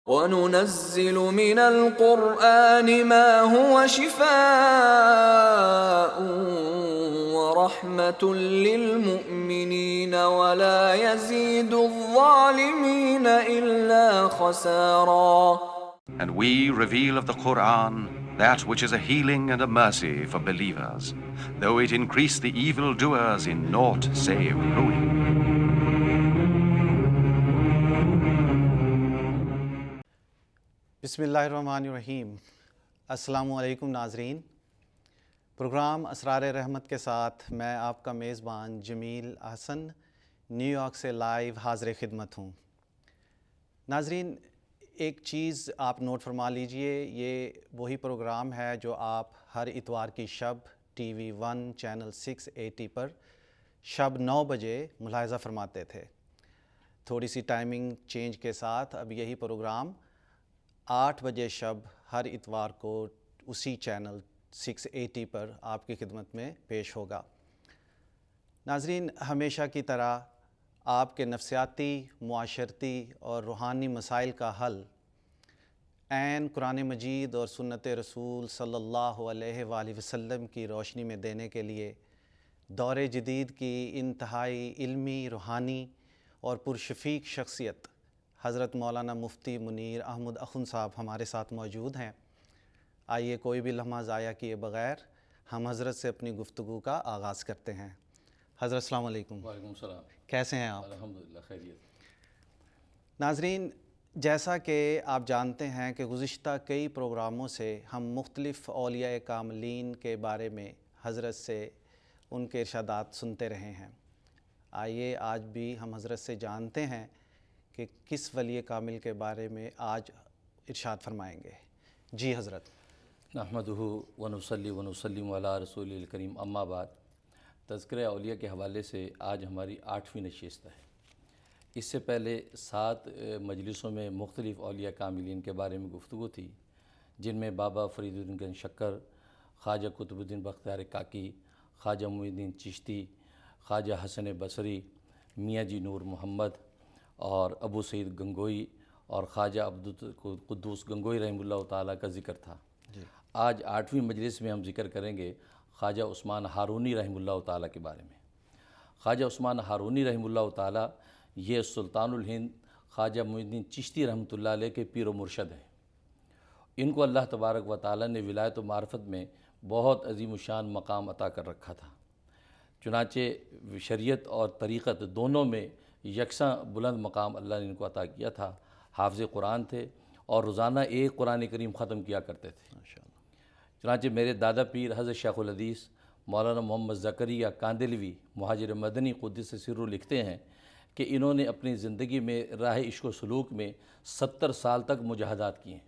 وَنُنَزِّلُ مِنَ الْقُرْآنِ مَا هُوَ شِفَاءٌ وَرَحْمَةٌ لِّلْمُؤْمِنِينَ وَلَا يَزِيدُ الظَّالِمِينَ إِلَّا خَسَارًا. And we reveal of the Quran that which is a healing and a mercy for believers, though it increase the evildoers in naught save ruin. بسم اللہ الرحمن الرحیم۔ السلام علیکم ناظرین، پروگرام اسرار رحمت کے ساتھ میں آپ کا میزبان جمیل احسن نیو یارک سے لائیو حاضر خدمت ہوں۔ ناظرین، ایک چیز آپ نوٹ فرما لیجئے، یہ وہی پروگرام ہے جو آپ ہر اتوار کی شب ٹی وی 1 چینل 680 پر شب 9 بجے ملاحظہ فرماتے تھے۔ تھوڑی سی ٹائمنگ چینج کے ساتھ اب یہی پروگرام 8 بجے شب ہر اتوار کو اسی چینل 680 پر آپ کی خدمت میں پیش ہوگا۔ ناظرین، ہمیشہ کی طرح آپ کے نفسیاتی، معاشرتی اور روحانی مسائل کا حل عین قرآن مجید اور سنت رسول صلی اللہ علیہ وآلہ وسلم کی روشنی میں دینے کے لیے دور جدید کی انتہائی علمی، روحانی اور پرشفیق شخصیت حضرت مولانا مفتی منیر احمد اخن صاحب ہمارے ساتھ موجود ہیں۔ آئیے کوئی بھی لمحہ ضائع کیے بغیر ہم حضرت سے اپنی گفتگو کا آغاز کرتے ہیں۔ حضرت السلام علیکم۔ وعلیکم السلام۔ کیسے ہیں آپ؟ الحمدللہ خیریت۔ ناظرین، جیسا کہ آپ جانتے ہیں کہ گزشتہ کئی پروگراموں سے ہم مختلف اولیاء کاملین کے بارے میں حضرت سے ان کے ارشادات سنتے رہے ہیں۔ آئیے آج بھی ہم حضرت سے جانتے ہیں کہ کس ولی کامل کے بارے میں آج ارشاد فرمائیں گے۔ جی حضرت۔ نحمدہ ونصلی ونسلم علی رسول الکریم، اما بعد۔ تذکرہ اولیاء کے حوالے سے آج ہماری 8ویں نشست ہے۔ اس سے پہلے 7 مجلسوں میں مختلف اولیاء کاملین کے بارے میں گفتگو تھی، جن میں بابا فرید الدین گنج شکر، خواجہ قطب الدین بختیار کاکی، خواجہ معین الدین چشتی، خواجہ حسن بصری، میاں جی نور محمد اور ابو سعید گنگوئی اور خواجہ عبدالقدوس گنگوئی رحمہ اللہ تعالیٰ کا ذکر تھا۔ آج 8ویں مجلس میں ہم ذکر کریں گے خواجہ عثمان ہارونی رحمہ اللہ تعالیٰ کے بارے میں۔ خواجہ عثمان ہارونی رحمہ اللہ تعالیٰ یہ سلطان الہند خواجہ معین الدین چشتی رحمۃ اللہ علیہ کے پیر و مرشد ہیں۔ ان کو اللہ تبارک و تعالیٰ نے ولایت و معرفت میں بہت عظیم الشان مقام عطا کر رکھا تھا، چنانچہ شریعت اور طریقت دونوں میں یکساں بلند مقام اللہ نے ان کو عطا کیا تھا۔ حافظ قرآن تھے اور روزانہ ایک قرآن کریم ختم کیا کرتے تھے۔ چنانچہ میرے دادا پیر حضرت شیخ الحدیث مولانا محمد زکریا کاندلوی مہاجر مدنی قدس سرہ لکھتے ہیں کہ انہوں نے اپنی زندگی میں راہ عشق و سلوک میں 70 سال تک مجاہدات کیے ہیں۔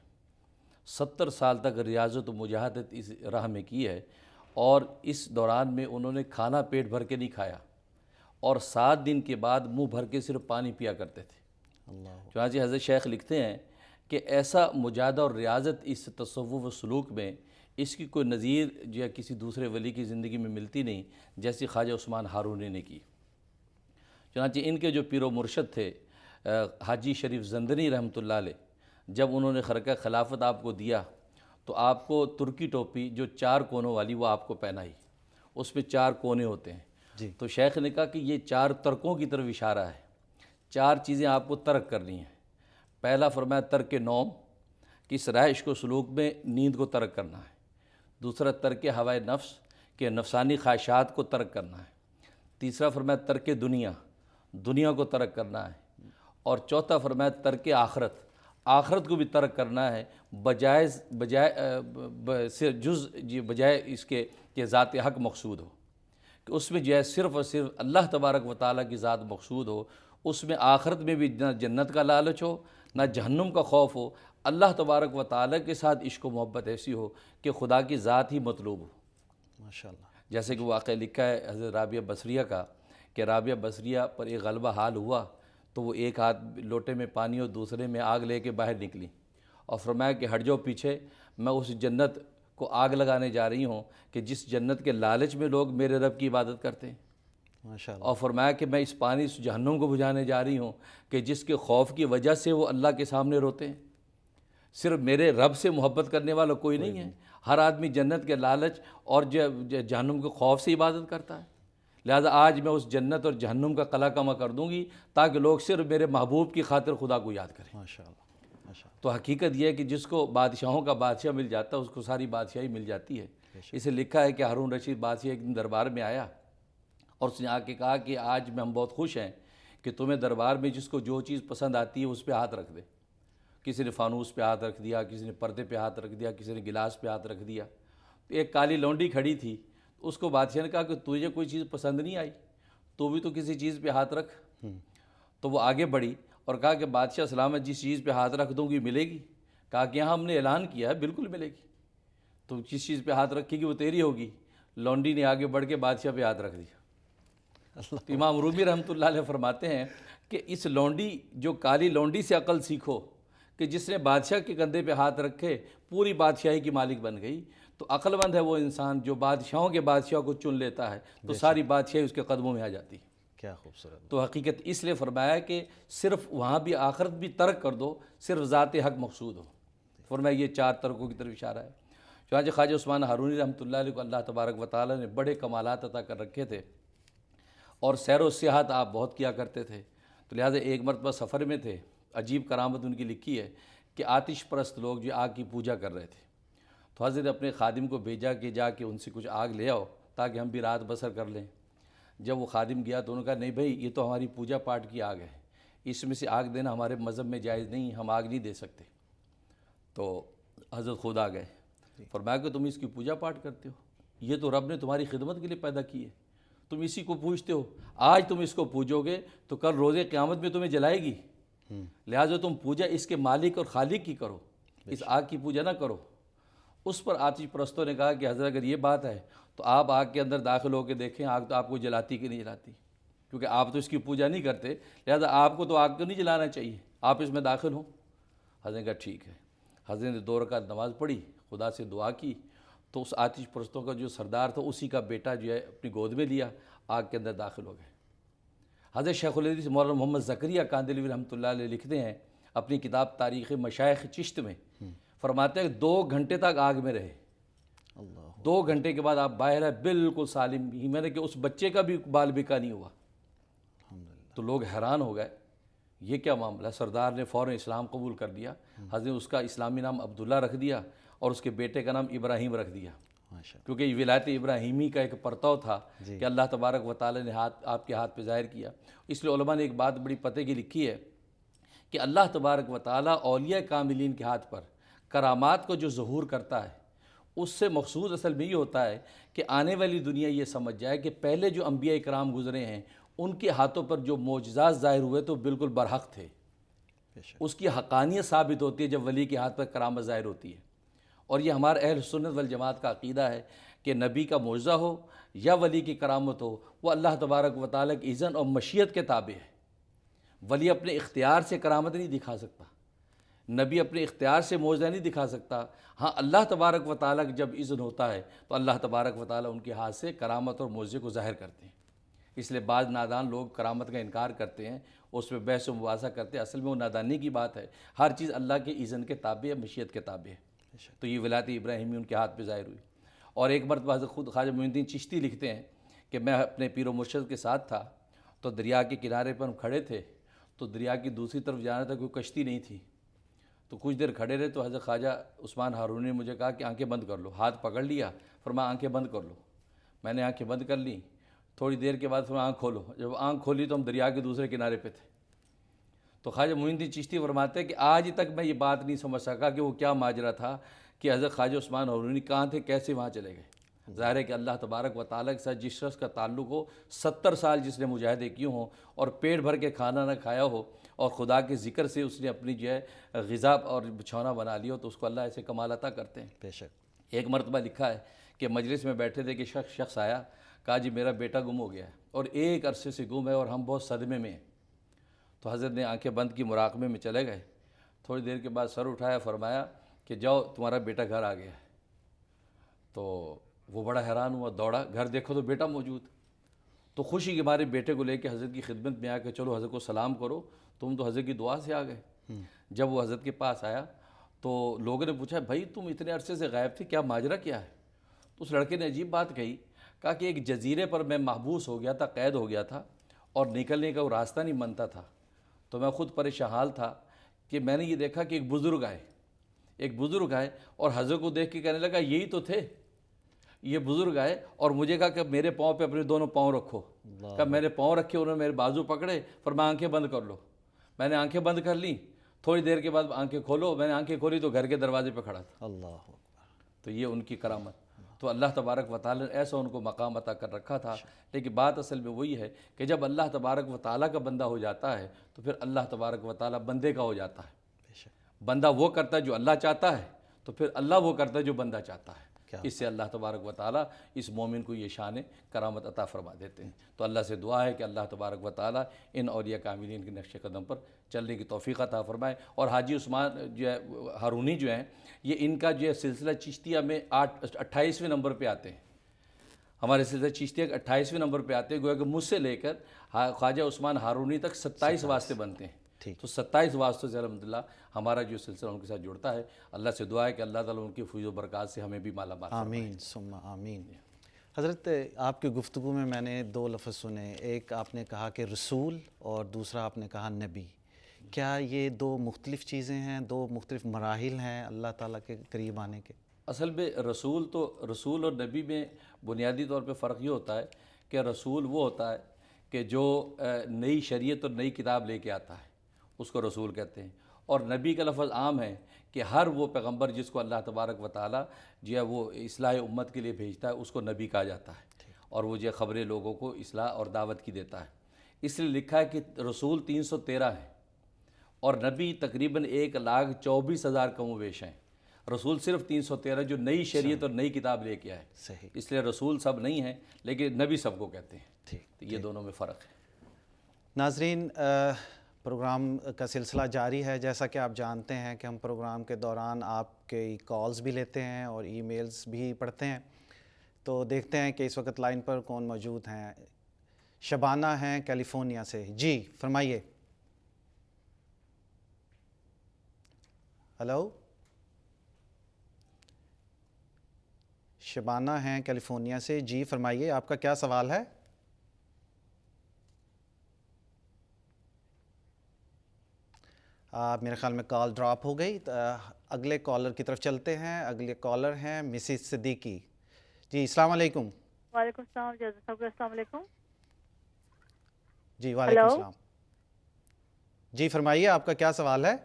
70 سال تک ریاضت و مجاہدت اس راہ میں کی ہے، اور اس دوران میں انہوں نے کھانا پیٹ بھر کے نہیں کھایا، اور 7 دن کے بعد منہ بھر کے صرف پانی پیا کرتے تھے۔ چنانچہ حضرت شیخ لکھتے ہیں کہ ایسا مجاہدہ اور ریاضت اس تصوف و سلوک میں اس کی کوئی نظیر جو کسی دوسرے ولی کی زندگی میں ملتی نہیں جیسی خواجہ عثمان ہارونی نے کی۔ چنانچہ ان کے جو پیر و مرشد تھے حاجی شریف زندنی رحمۃ اللہ علیہ، جب انہوں نے خرقہ خلافت آپ کو دیا تو آپ کو ترکی ٹوپی جو 4 کونوں والی وہ آپ کو پہنائی، اس میں 4 کونے ہوتے ہیں۔ تو شیخ نے کہا کہ یہ 4 ترکوں کی طرف اشارہ ہے، 4 چیزیں آپ کو ترک کرنی ہیں۔ پہلا فرمایا ترک نوم، کہ اس راہ عشق و سلوک میں نیند کو ترک کرنا ہے۔ دوسرا ترک ہوائے نفس، کہ نفسانی خواہشات کو ترک کرنا ہے۔ تیسرا فرمایا ترک دنیا، دنیا کو ترک کرنا ہے۔ اور چوتھا فرمایا ترک آخرت، آخرت کو بھی ترک کرنا ہے، بجائے اس کے کہ ذات حق مقصود ہو، کہ اس میں جو ہے صرف اور صرف اللہ تبارک و تعالیٰ کی ذات مقصود ہو، اس میں آخرت میں بھی نہ جنت کا لالچ ہو نہ جہنم کا خوف ہو، اللہ تبارک و تعالیٰ کے ساتھ عشق و محبت ایسی ہو کہ خدا کی ذات ہی مطلوب ہو۔ ماشاءاللہ۔ جیسے کہ واقعہ لکھا ہے حضرت رابعہ بصریہ کا کہ رابعہ بصریہ پر ایک غلبہ حال ہوا تو وہ ایک ہاتھ لوٹے میں پانی اور دوسرے میں آگ لے کے باہر نکلی، اور فرمایا کہ ہٹ جاؤ پیچھے، میں اس جنت کو آگ لگانے جا رہی ہوں کہ جس جنت کے لالچ میں لوگ میرے رب کی عبادت کرتے ہیں۔ ماشاءاللہ۔ اور فرمایا کہ میں اس پانی اس جہنم کو بجھانے جا رہی ہوں کہ جس کے خوف کی وجہ سے وہ اللہ کے سامنے روتے ہیں۔ صرف میرے رب سے محبت کرنے والا کوئی نہیں ہے. ہر آدمی جنت کے لالچ اور جہنم کے خوف سے عبادت کرتا ہے. لہذا آج میں اس جنت اور جہنم کا قلع کما کر دوں گی تاکہ لوگ صرف میرے محبوب کی خاطر خدا کو یاد کریں. ماشاءاللہ ماشاءاللہ. تو حقیقت یہ ہے کہ جس کو بادشاہوں کا بادشاہ مل جاتا ہے اس کو ساری بادشاہی مل جاتی ہے. اسے لکھا ہے کہ ہارون رشید بادشاہ ایک دن دربار میں آیا اور اس نے آ کے کہا کہ آج میں ہم بہت خوش ہیں کہ تمہیں دربار میں جس کو جو چیز پسند آتی ہے اس پہ ہاتھ رکھ دے. کسی نے فانوس پہ ہاتھ رکھ دیا, کسی نے پردے پہ ہاتھ رکھ دیا, کسی نے گلاس پہ ہاتھ رکھ دیا. تو ایک کالی لونڈی کھڑی تھی, اس کو بادشاہ نے کہا کہ تجھے کوئی چیز پسند نہیں آئی, تو بھی تو کسی چیز پہ ہاتھ رکھ. تو وہ آگے بڑھی اور کہا کہ بادشاہ سلامت جس چیز پہ ہاتھ رکھ دوں گی ملے گی. کہا کہ یہاں ہم نے اعلان کیا ہے بالکل ملے گی, تو جس چیز پہ ہاتھ رکھے گی وہ تیری ہوگی. لونڈی نے آگے بڑھ کے بادشاہ پہ ہاتھ رکھ دیا. تو امام رومی رحمۃ اللہ علیہ فرماتے ہیں کہ اس لونڈی جو کالی لونڈی سے عقل سیکھو کہ جس نے بادشاہ کے کندھے پہ ہاتھ رکھے پوری بادشاہی کی مالک بن گئی. تو عقل مند ہے وہ انسان جو بادشاہوں کے بادشاہ کو چن لیتا ہے تو ساری بادشاہی اس کے قدموں میں آ جاتی ہے. کیا خوبصورت. تو حقیقت اس لیے فرمایا کہ صرف وہاں بھی آخرت بھی ترک کر دو, صرف ذات حق مقصود ہو. فرمایا یہ 4 ترکوں کی طرف اشارہ ہے. چنانچہ خواجہ عثمان ہارونی رحمۃ اللہ علیہ کو اللہ تبارک و تعالیٰ نے بڑے کمالات عطا کر رکھے تھے اور سیر و سیاحت آپ بہت کیا کرتے تھے. تو لہٰذا ایک مرتبہ سفر میں تھے, عجیب کرامت ان کی لکھی ہے کہ آتش پرست لوگ جو آگ کی پوجا کر رہے تھے, تو حضرت اپنے خادم کو بھیجا کہ جا کے ان سے کچھ آگ لے آؤ تاکہ ہم بھی رات بسر کر لیں. جب وہ خادم گیا تو انہوں نے کہا نہیں بھائی یہ تو ہماری پوجا پاٹ کی آگ ہے, اس میں سے آگ دینا ہمارے مذہب میں جائز نہیں, ہم آگ نہیں دے سکتے. تو حضرت خود آ گئے, فرمایا کہ تم اس کی پوجا پاٹ کرتے ہو, یہ تو رب نے تمہاری خدمت کے لیے پیدا کی ہے, تم اسی کو پوجتے ہو. آج تم اس کو پوجو گے تو کل روز قیامت میں تمہیں جلائے گی. لہٰذا تم پوجا اس کے مالک اور خالق کی کرو, اس آگ کی پوجا نہ کرو. اس پر آتش پرستوں نے کہا کہ حضرت اگر یہ بات ہے تو آپ آگ کے اندر داخل ہو کے دیکھیں آگ تو آپ کو جلاتی کہ نہیں جلاتی, کیونکہ آپ تو اس کی پوجا نہیں کرتے, لہٰذا آپ کو تو آگ کو نہیں جلانا چاہیے, آپ اس میں داخل ہوں. حضرت نے کہا ٹھیک ہے. حضرت نے 2 رکعت نماز پڑھی, خدا سے دعا کی, تو اس آتش پرستوں کا جو سردار تھا اسی کا بیٹا جو ہے اپنی گود میں لیا, آگ کے اندر داخل ہو گئے. حضرت شیخ الحدیث مولانا محمد زکریا کاندھلوی رحمۃ اللہ علیہ لکھتے ہیں اپنی کتاب تاریخ مشائخ چشت میں, فرماتے ہیں کہ 2 گھنٹے تک آگ میں رہے. 2 گھنٹے کے بعد آپ باہر ہے بالکل سالم ہی, میں نے کہ اس بچے کا بھی بال بکا نہیں ہوا. تو لوگ حیران ہو گئے, یہ کیا معاملہ. سردار نے فوراً اسلام قبول کر لیا. حضرت نے اس کا اسلامی نام عبداللہ رکھ دیا اور اس کے بیٹے کا نام ابراہیم رکھ دیا, کیونکہ یہ ولایت ابراہیمی کا ایک پرتو تھا کہ اللہ تبارک و تعالی نے آپ کے ہاتھ پہ ظاہر کیا. اس لیے علماء نے ایک بات بڑی پتے کی لکھی ہے کہ اللہ تبارک و تعالی اولیاء کاملین کے ہاتھ پر کرامات کو جو ظہور کرتا ہے اس سے مقصود اصل میں یہ ہوتا ہے کہ آنے والی دنیا یہ سمجھ جائے کہ پہلے جو انبیاء کرام گزرے ہیں ان کے ہاتھوں پر جو معجزات ظاہر ہوئے تو بالکل برحق تھے. اس کی حقانیت ثابت ہوتی ہے جب ولی کے ہاتھ پر کرامت ظاہر ہوتی ہے. اور یہ ہمارا اہل سنت والجماعت کا عقیدہ ہے کہ نبی کا معجزہ ہو یا ولی کی کرامت ہو وہ اللہ تبارک و تعالیٰ کی اذن اور مشیت کے تابع ہے. ولی اپنے اختیار سے کرامت نہیں دکھا سکتا, نبی اپنے اختیار سے معجزہ نہیں دکھا سکتا. ہاں اللہ تبارک و تعالیٰ کی جب اذن ہوتا ہے تو اللہ تبارک و تعالیٰ ان کے ہاتھ سے کرامت اور معجزے کو ظاہر کرتے ہیں. اس لیے بعض نادان لوگ کرامت کا انکار کرتے ہیں, اس پہ بحث و مباحثہ کرتے ہیں, اصل میں وہ نادانی کی بات ہے. ہر چیز اللہ کے اذن کے تابع ہے, مشیت کے تابع ہے. تو یہ ولایت ابراہیمی ان کے ہاتھ پہ ظاہر ہوئی. اور ایک مرتبہ حضرت خود خواجہ معین الدین چشتی لکھتے ہیں کہ میں اپنے پیر و مرشد کے ساتھ تھا, تو دریا کے کنارے پر ہم کھڑے تھے, تو دریا کی دوسری طرف جانا تھا, کوئی کشتی نہیں تھی. تو کچھ دیر کھڑے رہے تو حضرت خواجہ عثمان ہارونی نے مجھے کہا کہ آنکھیں بند کر لو. ہاتھ پکڑ لیا, فرمایا آنکھیں بند کر لو. میں نے آنکھیں بند کر لیں. تھوڑی دیر کے بعد فرمایا آنکھ کھولو. جب آنکھ کھولی تو ہم دریا کے دوسرے کنارے پہ تھے. تو خواجہ معین الدین چشتی فرماتے ہیں کہ آج تک میں یہ بات نہیں سمجھ سکا کہ وہ کیا ماجرا تھا کہ حضرت خواجہ عثمان ہارونی کہاں تھے, کیسے وہاں چلے گئے. ظاہر ہے کہ اللہ تبارک و تعالیٰ کے ساتھ جس شخص کا تعلق ہو, 70 سال جس نے مجاہدے کیے ہوں اور پیٹ بھر کے کھانا نہ کھایا ہو اور خدا کے ذکر سے اس نے اپنی جو ہے غذا اور بچھونا بنا لیا ہو, تو اس کو اللہ ایسے کمال عطا کرتے ہیں. بے شک. ایک مرتبہ لکھا ہے کہ مجلس میں بیٹھے تھے کہ شخص آیا, کہا جی میرا بیٹا گم ہو گیا ہے اور ایک عرصے سے گم ہے اور ہم بہت صدمے میں ہیں. تو حضرت نے آنکھیں بند کی, مراقبے میں چلے گئے. تھوڑی دیر کے بعد سر اٹھایا, فرمایا کہ جاؤ تمہارا بیٹا گھر آ گیا ہے. تو وہ بڑا حیران ہوا, دوڑا, گھر دیکھو تو بیٹا موجود. تو خوشی کے مارے بیٹے کو لے کے حضرت کی خدمت میں آیا کہ چلو حضرت کو سلام کرو, تم تو حضرت کی دعا سے آ گئے. جب وہ حضرت کے پاس آیا تو لوگوں نے پوچھا بھائی تم اتنے عرصے سے غائب تھے، کیا ماجرا کیا ہے؟ تو اس لڑکے نے عجیب بات کہی، کہا کہ ایک جزیرے پر میں محبوس ہو گیا تھا، قید ہو گیا تھا اور نکلنے کا وہ راستہ نہیں بنتا تھا، تو میں خود پریشان حال تھا کہ میں نے یہ دیکھا کہ ایک بزرگ آئے اور حضرت کو دیکھ کے کہنے لگا یہی تو تھے، یہ بزرگ آئے اور مجھے کہا کہ میرے پاؤں پہ اپنے دونوں پاؤں رکھو، کہا میں نے پاؤں رکھے، انہوں نے میرے بازو پکڑے، فرمایا آنکھیں بند کر لو، میں نے آنکھیں بند کر لیں، تھوڑی دیر کے بعد آنکھیں کھولو، میں نے آنکھیں کھولی تو گھر کے دروازے پہ کھڑا تھا۔ اللہ اکبر۔ تو یہ ان کی کرامت، تو اللہ تبارک و تعالیٰ نے ایسا ان کو مقام عطا کر رکھا تھا۔ لیکن بات اصل میں وہی ہے کہ جب اللہ تبارک و تعالیٰ کا بندہ ہو جاتا ہے تو پھر اللہ تبارک و تعالیٰ بندے کا ہو جاتا ہے۔ بے شک۔ بندہ وہ کرتا ہے جو اللہ چاہتا ہے، تو پھر اللہ وہ کرتا ہے جو بندہ چاہتا ہے۔ کیا اس سے اللہ تبارک و تعالیٰ اس مومن کو یہ شان کرامت عطا فرما دیتے ہیں۔ تو اللہ سے دعا ہے کہ اللہ تبارک و تعالیٰ ان اولیاء کاملین کے نقش قدم پر چلنے کی توفیق عطا فرمائے۔ اور حاجی عثمان جو ہے ہارونی جو ہیں، یہ ان کا جو ہے سلسلہ چشتیہ میں 28ویں نمبر پہ آتے ہیں، ہمارے سلسلہ چشتیہ 28ویں نمبر پہ آتے ہیں، گویا کہ مجھ سے لے کر خواجہ عثمان ہارونی تک 27 واسطے بنتے ہیں۔ تو 27 واسطوں سے الحمدللہ ہمارا جو سلسلہ ان کے ساتھ جڑتا ہے۔ اللہ سے دعا ہے کہ اللہ تعالیٰ ان کی فیض و برکات سے ہمیں بھی مالا مال فرمائے۔ آمین ثم آمین۔ حضرت آپ کی گفتگو میں میں نے 2 لفظ سنے، ایک آپ نے کہا کہ رسول اور دوسرا آپ نے کہا نبی۔ کیا یہ 2 مختلف چیزیں ہیں، 2 مختلف مراحل ہیں اللہ تعالیٰ کے قریب آنے کے؟ اصل میں رسول اور نبی میں بنیادی طور پہ فرق یہ ہوتا ہے کہ رسول وہ ہوتا ہے کہ جو نئی شریعت اور نئی کتاب لے کے آتا ہے، اس کو رسول کہتے ہیں۔ اور نبی کا لفظ عام ہے کہ ہر وہ پیغمبر جس کو اللہ تبارک و تعالیٰ جو ہے وہ اصلاح امت کے لیے بھیجتا ہے، اس کو نبی کہا جاتا ہے، اور وہ جو ہے خبریں لوگوں کو اصلاح اور دعوت کی دیتا ہے۔ اس لیے لکھا ہے کہ رسول 313 ہیں اور نبی تقریباً 1,24,000 کم و بیش ہیں۔ رسول صرف 313 جو نئی شریعت اور نئی کتاب لے کے آئے، صحیح۔ اس لیے رسول سب نہیں ہیں لیکن نبی سب کو کہتے ہیں۔ ٹھیک۔ تو یہ دونوں میں فرق ہے۔ ناظرین، پروگرام کا سلسلہ جاری ہے۔ جیسا کہ آپ جانتے ہیں کہ ہم پروگرام کے دوران آپ کے کالز بھی لیتے ہیں اور ای میلز بھی پڑھتے ہیں، تو دیکھتے ہیں کہ اس وقت لائن پر کون موجود ہیں۔ شبانہ ہیں کیلیفورنیا سے، جی فرمائیے۔ ہلو، شبانہ ہیں کیلیفورنیا سے، جی فرمائیے، آپ کا کیا سوال ہے؟ میرے خیال میں کال ڈراپ ہو گئی۔ اگلے کالر کی طرف چلتے ہیں۔ اگلے کالر ہیں مسز صدیقی، جی السلام علیکم۔ وعلیکم السلام جزاک صاحب، السلام علیکم۔ جی وعلیکم السلام، جی فرمائیے آپ کا کیا سوال ہے؟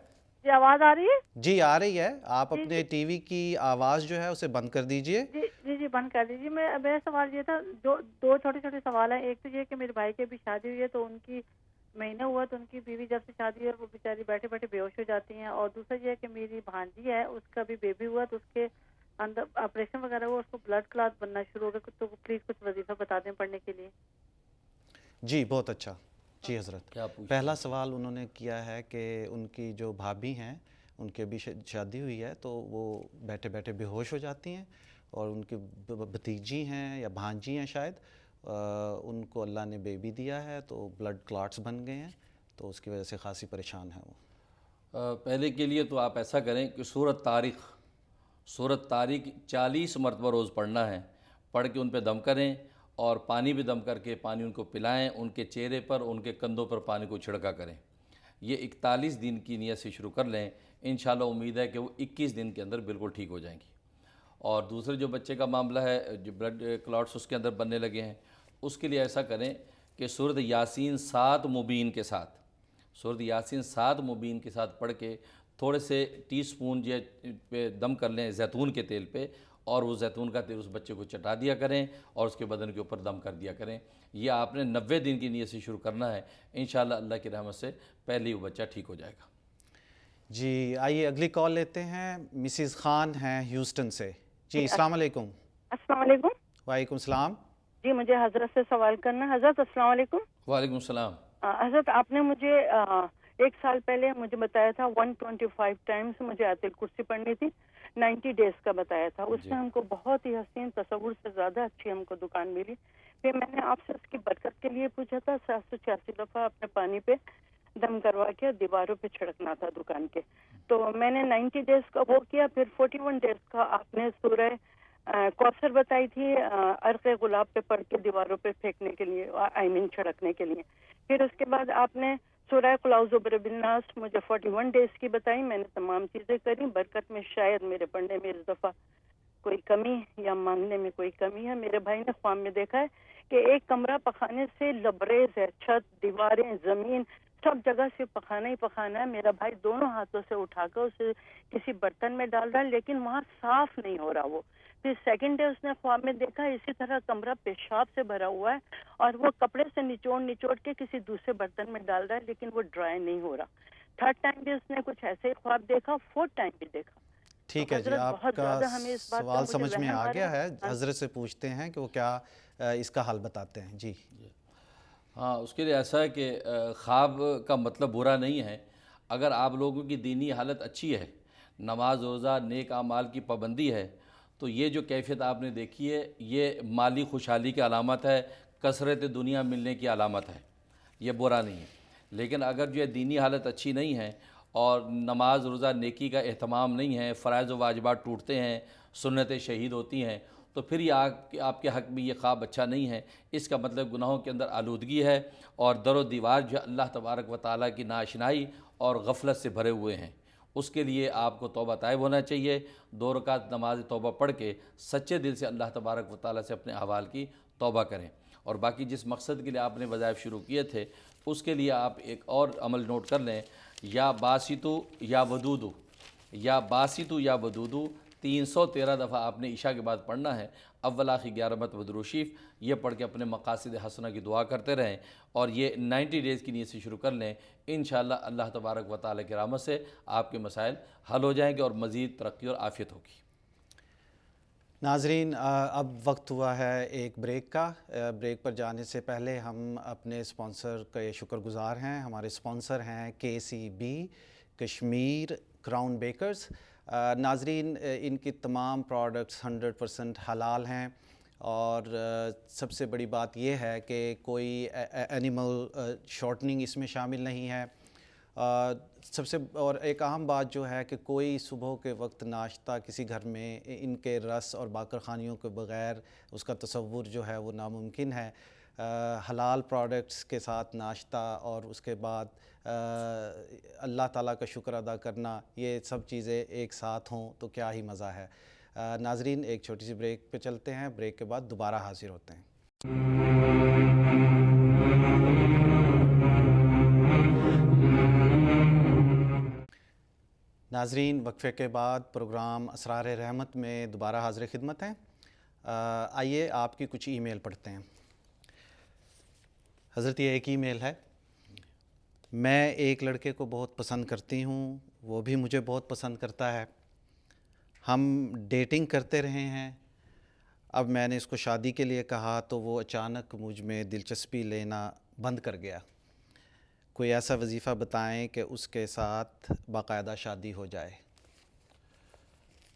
جی آواز آ رہی ہے؟ جی آ رہی ہے، آپ اپنے ٹی وی کی آواز جو ہے اسے بند کر دیجئے۔ جی بند کر دیجیے۔ میرا سوال یہ تھا، دو چھوٹے چھوٹے سوال ہیں۔ ایک تو یہ کہ میرے بھائی کی ابھی شادی ہوئی ہے، تو ان کی مہینہ ہوا تو ان کی بیوی جب سے شادی ہوئی ہے وہ بیچاری بیٹھے بیٹھے بے ہوش ہو جاتی ہیں۔ اور دوسرا یہ ہے کہ میری بھانجی ہے، اس کا بھی بیبی ہوا تو اس کے اندر آپریشن وغیرہ ہوا، اس کو بلڈ کلات بننا شروع ہو گیا، تو پلیز کچھ وظیفہ بتا دیں پڑھنے کے لیے۔ جی بہت اچھا۔ جی حضرت، کیا پہلا سوال انہوں نے کیا ہے کہ ان کی جو بھابھی ہیں ان کی ابھی شادی ہوئی ہے تو وہ بیٹھے بیٹھے بے ہوش ہو جاتی ہیں، اور ان کی بھتیجی ہیں یا بھانجی ہیں شاید، ان کو اللہ نے بیبی دیا ہے تو بلڈ کلاٹس بن گئے ہیں، تو اس کی وجہ سے خاصی پریشان ہیں وہ۔ پہلے کے لیے تو آپ ایسا کریں کہ سورۃ طارق 40 مرتبہ روز پڑھنا ہے، پڑھ کے ان پہ دم کریں اور پانی بھی دم کر کے پانی ان کو پلائیں، ان کے چہرے پر ان کے کندھوں پر پانی کو چھڑکا کریں۔ یہ 41 دن کی نیت سے شروع کر لیں، انشاءاللہ امید ہے کہ وہ 21 دن کے اندر بالکل ٹھیک ہو جائیں گی۔ اور دوسرے جو بچے کا معاملہ ہے، جو بلڈ کلاٹس اس کے اندر بننے لگے ہیں، اس کے لیے ایسا کریں کہ سورۃ یاسین 7 مبین کے ساتھ، سورۃ یاسین 7 مبین کے ساتھ پڑھ کے تھوڑے سے ٹی سپون پہ دم کر لیں زیتون کے تیل پہ، اور وہ زیتون کا تیل اس بچے کو چٹا دیا کریں اور اس کے بدن کے اوپر دم کر دیا کریں۔ یہ آپ نے 90 دن کی نیت سے شروع کرنا ہے، انشاءاللہ اللہ کی رحمت سے پہلے ہی وہ بچہ ٹھیک ہو جائے گا۔ جی آئیے اگلی کال لیتے ہیں، مسز خان ہیں ہیوسٹن سے، جی السلام علیکم۔ السلام علیکم۔ وعلیکم السلام۔ جی مجھے حضرت سے سوال کرنا ہے۔ حضرت السلام علیکم۔ وعلیکم السلام۔ حضرت آپ نے مجھے 1 سال پہلے مجھے بتایا تھا 125 ٹائمز مجھے آیت الکرسی پڑھنی تھی، 90 ڈیز کا بتایا تھا۔ اس میں ہم کو بہت ہی حسین، تصور سے زیادہ اچھی ہم کو دکان ملی۔ پھر میں نے آپ سے اس کی برکت کے لیے پوچھا تھا، 786 دفعہ اپنے پانی پہ دم کروا کے دیواروں پہ چھڑکنا تھا دکان کے. تو میں نے 90 ڈیز کا وہ کیا. پھر 41 ڈیز کا آپ نے سورہ کوثر بتائی تھی عرق گلاب پہ پڑھ کے دیواروں پہ پھینکنے کے لیے, چھڑکنے کے لیے. پھر اس کے بعد آپ نے سورہ قل اعوذ برب الناس مجھے 41 ڈیز کی بتائی. میں نے تمام چیزیں کری. برکت میں شاید میرے پڑھنے میں اس دفعہ کوئی کمی یا مانگنے میں کوئی کمی ہے. میرے بھائی نے خواب میں دیکھا ہے کہ ایک کمرہ پخانے سے لبریز ہے, چھت, دیواریں, زمین, سب جگہ سے پخانا ہی پخانا ہے. میرا بھائی دونوں ہاتھوں سے اٹھا کر اسے کسی برتن میں ڈال رہا ہے, لیکن وہاں صاف نہیں ہو رہا وہ. پھر سیکنڈ ڈے اس نے خواب میں دیکھا اسی طرح کمرہ پیشاب سے بھرا ہوا ہے اور وہ کپڑے سے نچوڑ کے کسی دوسرے برتن میں ڈال رہا ہے, لیکن وہ ڈرائی نہیں ہو رہا. تھرڈ ٹائم بھی اس نے کچھ ایسے ہی خواب دیکھا. فورتھ ٹائم بھی دیکھا. ٹھیک ہے جی, آپ کا سوال سمجھ میں آ گیا ہے. حضرت سے پوچھتے ہیں کہ وہ کیا اس کا حل بتاتے ہیں. جی ہاں, اس کے لیے ایسا ہے کہ خواب کا مطلب برا نہیں ہے. اگر آپ لوگوں کی دینی حالت اچھی ہے, نماز روزہ نیک اعمال کی پابندی ہے, تو یہ جو کیفیت آپ نے دیکھی ہے یہ مالی خوشحالی کی علامت ہے, کثرت دنیا ملنے کی علامت ہے, یہ برا نہیں ہے. لیکن اگر جو ہے دینی حالت اچھی نہیں ہے اور نماز روزہ نیکی کا اہتمام نہیں ہے, فرائض و واجبات ٹوٹتے ہیں, سنتیں شہید ہوتی ہیں, تو پھر یہ آپ کے حق میں یہ خواب اچھا نہیں ہے. اس کا مطلب گناہوں کے اندر آلودگی ہے اور در و دیوار جو اللہ تبارک و تعالیٰ کی ناآشنائی اور غفلت سے بھرے ہوئے ہیں. اس کے لیے آپ کو توبہ طائب ہونا چاہیے. 2 رکعت نماز توبہ پڑھ کے سچے دل سے اللہ تبارک و تعالیٰ سے اپنے احوال کی توبہ کریں. اور باقی جس مقصد کے لیے آپ نے وظائف شروع کیے تھے اس کے لیے آپ ایک اور عمل نوٹ کر لیں, یا باسطو یا ودودو, یا باسطو یا ودودو 313 دفعہ آپ نے عشاء کے بعد پڑھنا ہے. اول آخر 11 مرتبہ درود شریف یہ پڑھ کے اپنے مقاصد حسنہ کی دعا کرتے رہیں, اور یہ 90 ڈیز کی نیت سے شروع کر لیں. انشاءاللہ اللہ تبارک و تعالیٰ کی رحمت سے آپ کے مسائل حل ہو جائیں گے اور مزید ترقی اور عافیت ہوگی. ناظرین, اب وقت ہوا ہے ایک بریک کا. بریک پر جانے سے پہلے ہم اپنے اسپانسر کے شکر گزار ہیں. ہمارے اسپانسر ہیں KCB کشمیر کراؤن بیکرز. ناظرین, ان کی تمام پروڈکٹس 100% حلال ہیں, اور سب سے بڑی بات یہ ہے کہ کوئی اینیمل شارٹننگ اس میں شامل نہیں ہے. اور ایک اہم بات جو ہے کہ کوئی صبح کے وقت ناشتہ کسی گھر میں ان کے رس اور باقر خانیوں کے بغیر اس کا تصور جو ہے وہ ناممکن ہے. حلال پروڈکٹس کے ساتھ ناشتہ اور اس کے بعد اللہ تعالیٰ کا شکر ادا کرنا, یہ سب چیزیں ایک ساتھ ہوں تو کیا ہی مزہ ہے. ناظرین, ایک چھوٹی سی بریک پہ چلتے ہیں. بریک کے بعد دوبارہ حاضر ہوتے ہیں. ناظرین, وقفے کے بعد پروگرام اسرار رحمت میں دوبارہ حاضر خدمت ہیں. آئیے آپ کی کچھ ای میل پڑھتے ہیں. حضرت, یہ ایک ای میل ہے. میں ایک لڑکے کو بہت پسند کرتی ہوں, وہ بھی مجھے بہت پسند کرتا ہے. ہم ڈیٹنگ کرتے رہے ہیں. اب میں نے اس کو شادی کے لیے کہا تو وہ اچانک مجھ میں دلچسپی لینا بند کر گیا. کوئی ایسا وظیفہ بتائیں کہ اس کے ساتھ باقاعدہ شادی ہو جائے.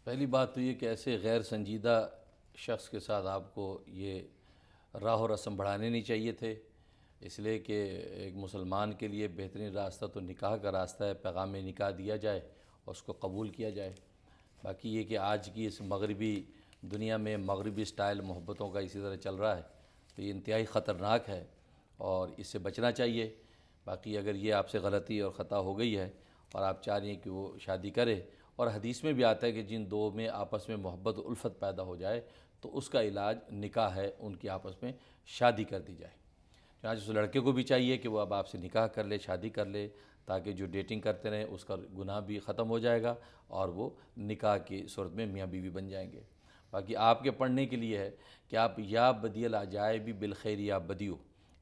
پہلی بات تو یہ کہ ایسے غیر سنجیدہ شخص کے ساتھ آپ کو یہ راہ و رسم بڑھانے نہیں چاہیے تھے. اس لیے کہ ایک مسلمان کے لیے بہترین راستہ تو نکاح کا راستہ ہے. پیغام نکاح دیا جائے اور اس کو قبول کیا جائے. باقی یہ کہ آج کی اس مغربی دنیا میں مغربی سٹائل محبتوں کا اسی طرح چل رہا ہے تو یہ انتہائی خطرناک ہے اور اس سے بچنا چاہیے. باقی اگر یہ آپ سے غلطی اور خطا ہو گئی ہے اور آپ چاہ رہے ہیں کہ وہ شادی کرے, اور حدیث میں بھی آتا ہے کہ جن دو میں آپس میں محبت و الفت پیدا ہو جائے تو اس کا علاج نکاح ہے, ان کی آپس میں شادی کر دی جائے. چنانچہ اس لڑکے کو بھی چاہیے کہ وہ اب آپ سے نکاح کر لے, شادی کر لے, تاکہ جو ڈیٹنگ کرتے رہیں اس کا گناہ بھی ختم ہو جائے گا اور وہ نکاح کی صورت میں میاں بیوی بن جائیں گے. باقی آپ کے پڑھنے کے لیے ہے کہ آپ یا بدی العجائب بالخیر یا بدیو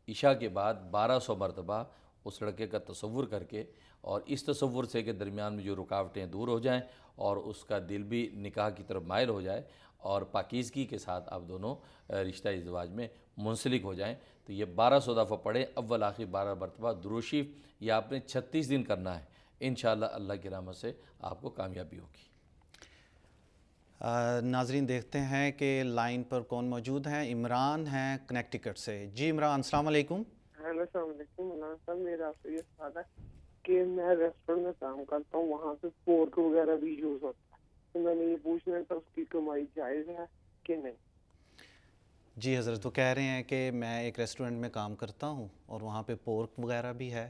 عشاء کے بعد 1200 مرتبہ اس لڑکے کا تصور کر کے, اور اس تصور سے کہ درمیان میں جو رکاوٹیں دور ہو جائیں اور اس کا دل بھی نکاح کی طرف مائل ہو جائے اور پاکیزگی کے ساتھ آپ دونوں رشتہ ازدواج میں منسلک ہو جائیں. تو یہ 1200 دفعہ پڑھیں, اول آخر 12 مرتبہ درود شریف. یہ آپ نے 36 دن کرنا ہے. انشاءاللہ اللہ کی رحمت سے آپ کو کامیابی ہوگی. ناظرین, دیکھتے ہیں کہ لائن پر کون موجود ہیں. عمران ہیں کنیکٹیکٹ سے. جی عمران, السلام علیکم. ہیلو السلام علیکم مولانا صاحب، میرا آپ سے یہ سوال ہے کہ میں ریسٹورینٹ میں کام کرتا ہوں، وہاں پہ پورک وغیرہ بھی یوز ہوتا ہے، تو میں نے یہ پوچھنا تھا اس کی کمائی جائز ہے کہ نہیں؟ جی حضرت، وہ کہہ رہے ہیں کہ میں ایک ریسٹورنٹ میں کام کرتا ہوں اور وہاں پہ پورک وغیرہ بھی ہے،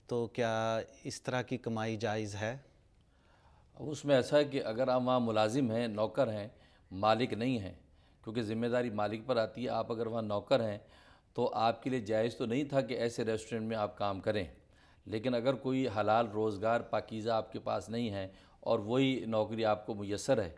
تو کیا اس طرح کی کمائی جائز ہے؟ اس میں ایسا ہے کہ اگر آپ وہاں ملازم ہیں، نوکر ہیں، مالک نہیں ہیں، کیونکہ ذمہ داری مالک پر آتی ہے، آپ اگر وہاں نوکر ہیں تو آپ کے لیے جائز تو نہیں تھا کہ ایسے ریسٹورنٹ میں آپ کام کریں، لیکن اگر کوئی حلال روزگار پاکیزہ آپ کے پاس نہیں ہے اور وہی نوکری آپ کو میسر ہے،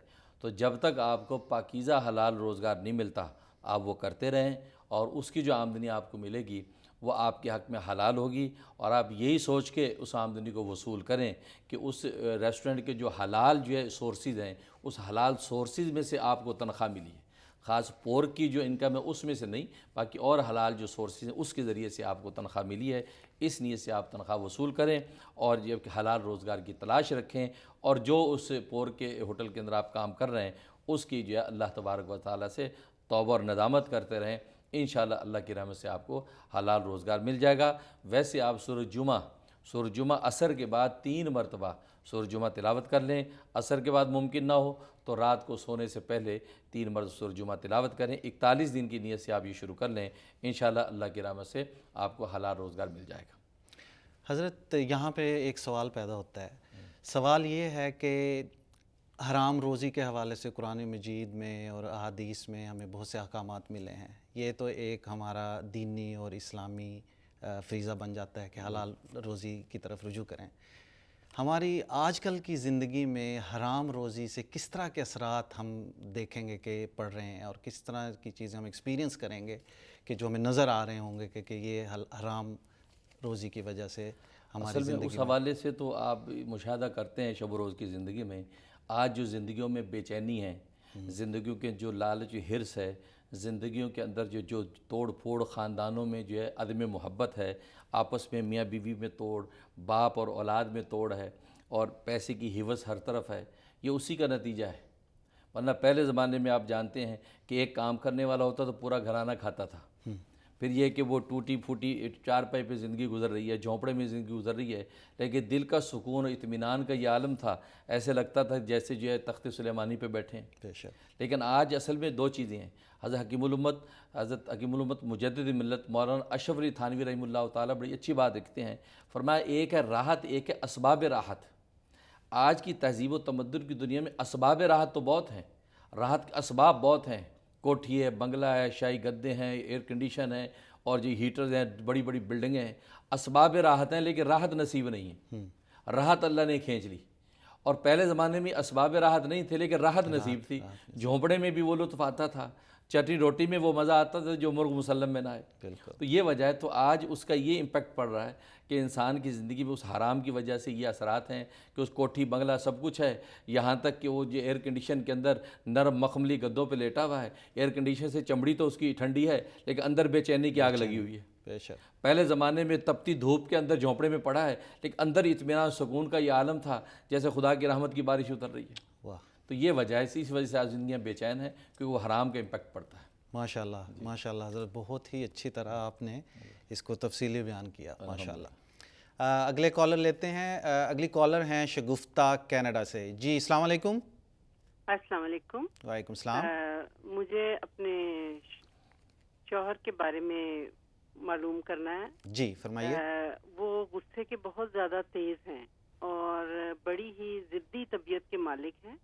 تو جب تک آپ کو پاکیزہ حلال روزگار نہیں ملتا آپ وہ کرتے رہیں، اور اس کی جو آمدنی آپ کو ملے گی وہ آپ کے حق میں حلال ہوگی، اور آپ یہی سوچ کے اس آمدنی کو وصول کریں کہ اس ریسٹورنٹ کے جو حلال جو ہے سورسز ہیں، اس حلال سورسز میں سے آپ کو تنخواہ ملی ہے، خاص پورک کی جو انکم ہے اس میں سے نہیں، باقی اور حلال جو سورسز ہیں اس کے ذریعے سے آپ کو تنخواہ ملی ہے، اس نیت سے آپ تنخواہ وصول کریں اور یہ کہ حلال روزگار کی تلاش رکھیں، اور جو اس پورک کے ہوٹل کے اندر آپ کام کر رہے ہیں اس کی جو ہے اللہ تبارک و تعالیٰ سے توبہ اور ندامت کرتے رہیں، انشاءاللہ اللہ کی رحمت سے آپ کو حلال روزگار مل جائے گا۔ ویسے آپ سورہ جمعہ عصر کے بعد 3 مرتبہ سورہ جمعہ تلاوت کر لیں، عصر کے بعد ممکن نہ ہو تو رات کو سونے سے پہلے 3 مرتبہ سورہ جمعہ تلاوت کریں، 41 دن کی نیت سے آپ یہ شروع کر لیں، انشاءاللہ اللہ کی رحمت سے آپ کو حلال روزگار مل جائے گا۔ حضرت یہاں پہ ایک سوال پیدا ہوتا ہے، سوال یہ ہے کہ حرام روزی کے حوالے سے قرآن مجید میں اور احادیث میں ہمیں بہت سے احکامات ملے ہیں، یہ تو ایک ہمارا دینی اور اسلامی فریضہ بن جاتا ہے کہ حلال روزی کی طرف رجوع کریں۔ ہماری آج کل کی زندگی میں حرام روزی سے کس طرح کے اثرات ہم دیکھیں گے کہ پڑ رہے ہیں، اور کس طرح کی چیزیں ہم ایکسپیرینس کریں گے کہ جو ہمیں نظر آ رہے ہوں گے کہ یہ حرام روزی کی وجہ سے ہماری اصل میں زندگی اس حوالے سے تو آپ مشاہدہ کرتے ہیں شب و روز کی زندگی میں، آج جو زندگیوں میں بے چینی ہے، زندگیوں کے جو لالچ حرص ہے، زندگیوں کے اندر جو توڑ پھوڑ، خاندانوں میں جو ہے عدم محبت ہے، آپس میں میاں بیوی میں توڑ، باپ اور اولاد میں توڑ ہے، اور پیسے کی ہوس ہر طرف ہے، یہ اسی کا نتیجہ ہے۔ ورنہ پہلے زمانے میں آپ جانتے ہیں کہ ایک کام کرنے والا ہوتا تو پورا گھرانہ کھاتا تھا، پھر یہ کہ وہ ٹوٹی پھوٹی چارپائی پہ زندگی گزر رہی ہے، جھونپڑے میں زندگی گزر رہی ہے، لیکن دل کا سکون و اطمینان کا یہ عالم تھا، ایسے لگتا تھا جیسے جو ہے تخت سلیمانی پہ بیٹھے ہیں۔ بے شک۔ لیکن آج اصل میں 2 چیزیں ہیں۔ حضرت حکیم الامت مجدد ملت مولانا اشرف علی تھانوی رحمہ اللہ تعالیٰ بڑی اچھی بات لکھتے ہیں، فرمایا ایک ہے راحت، ایک ہے اسباب راحت۔ آج کی تہذیب و تمدن کی دنیا میں اسباب راحت تو بہت ہیں، راحت کے اسباب بہت ہیں، کوٹھی ہے، بنگلہ ہے، شاہی گدے ہیں، ایئر کنڈیشن ہے، اور جو ہیٹرز ہیں، بڑی بڑی بلڈنگیں ہیں، اسباب راحت ہیں، لیکن راحت نصیب نہیں ہے، راحت اللہ نے کھینچ لی۔ اور پہلے زمانے میں اسباب راحت نہیں تھے لیکن راحت نصیب تھی، جھونپڑے میں بھی وہ لطف آتا تھا، چٹنی روٹی میں وہ مزہ آتا تھا جو مرغ مسلم میں نہ آئے۔ تو یہ وجہ ہے، تو آج اس کا یہ امپیکٹ پڑ رہا ہے کہ انسان کی زندگی میں اس حرام کی وجہ سے یہ اثرات ہیں کہ اس کوٹھی بنگلہ سب کچھ ہے، یہاں تک کہ وہ جو ایئر کنڈیشن کے اندر نرم مخملی گدوں پہ لیٹا ہوا ہے، ایئر کنڈیشن سے چمڑی تو اس کی ٹھنڈی ہے لیکن اندر بے چینی کی آگ لگی ہوئی ہے۔ بے شک۔ پہلے زمانے میں تپتی دھوپ کے اندر جھونپڑے میں پڑا ہے لیکن اندر اطمینان سکون کا یہ عالم تھا جیسے خدا کی رحمت کی بارش اتر رہی ہے۔ واہ، تو یہ وجہ ہے، اس وجہ سے آج زندگیاں بے چین ہیں کیونکہ وہ حرام کا امپیکٹ پڑتا ہے۔ ماشاءاللہ ماشاءاللہ حضرت، بہت ہی اچھی طرح آپ نے اس کو تفصیلی بیان کیا، ماشاءاللہ۔ اگلے کالر لیتے ہیں، اگلی کالر ہیں شگفتہ کینیڈا سے۔ جی السلام علیکم۔ السلام علیکم۔ وعلیکم السلام۔ مجھے اپنے شوہر کے بارے میں معلوم کرنا ہے۔ جی فرمائیے۔ وہ غصے کے بہت زیادہ تیز ہیں اور بڑی ہی ضدی طبیعت کے مالک ہیں،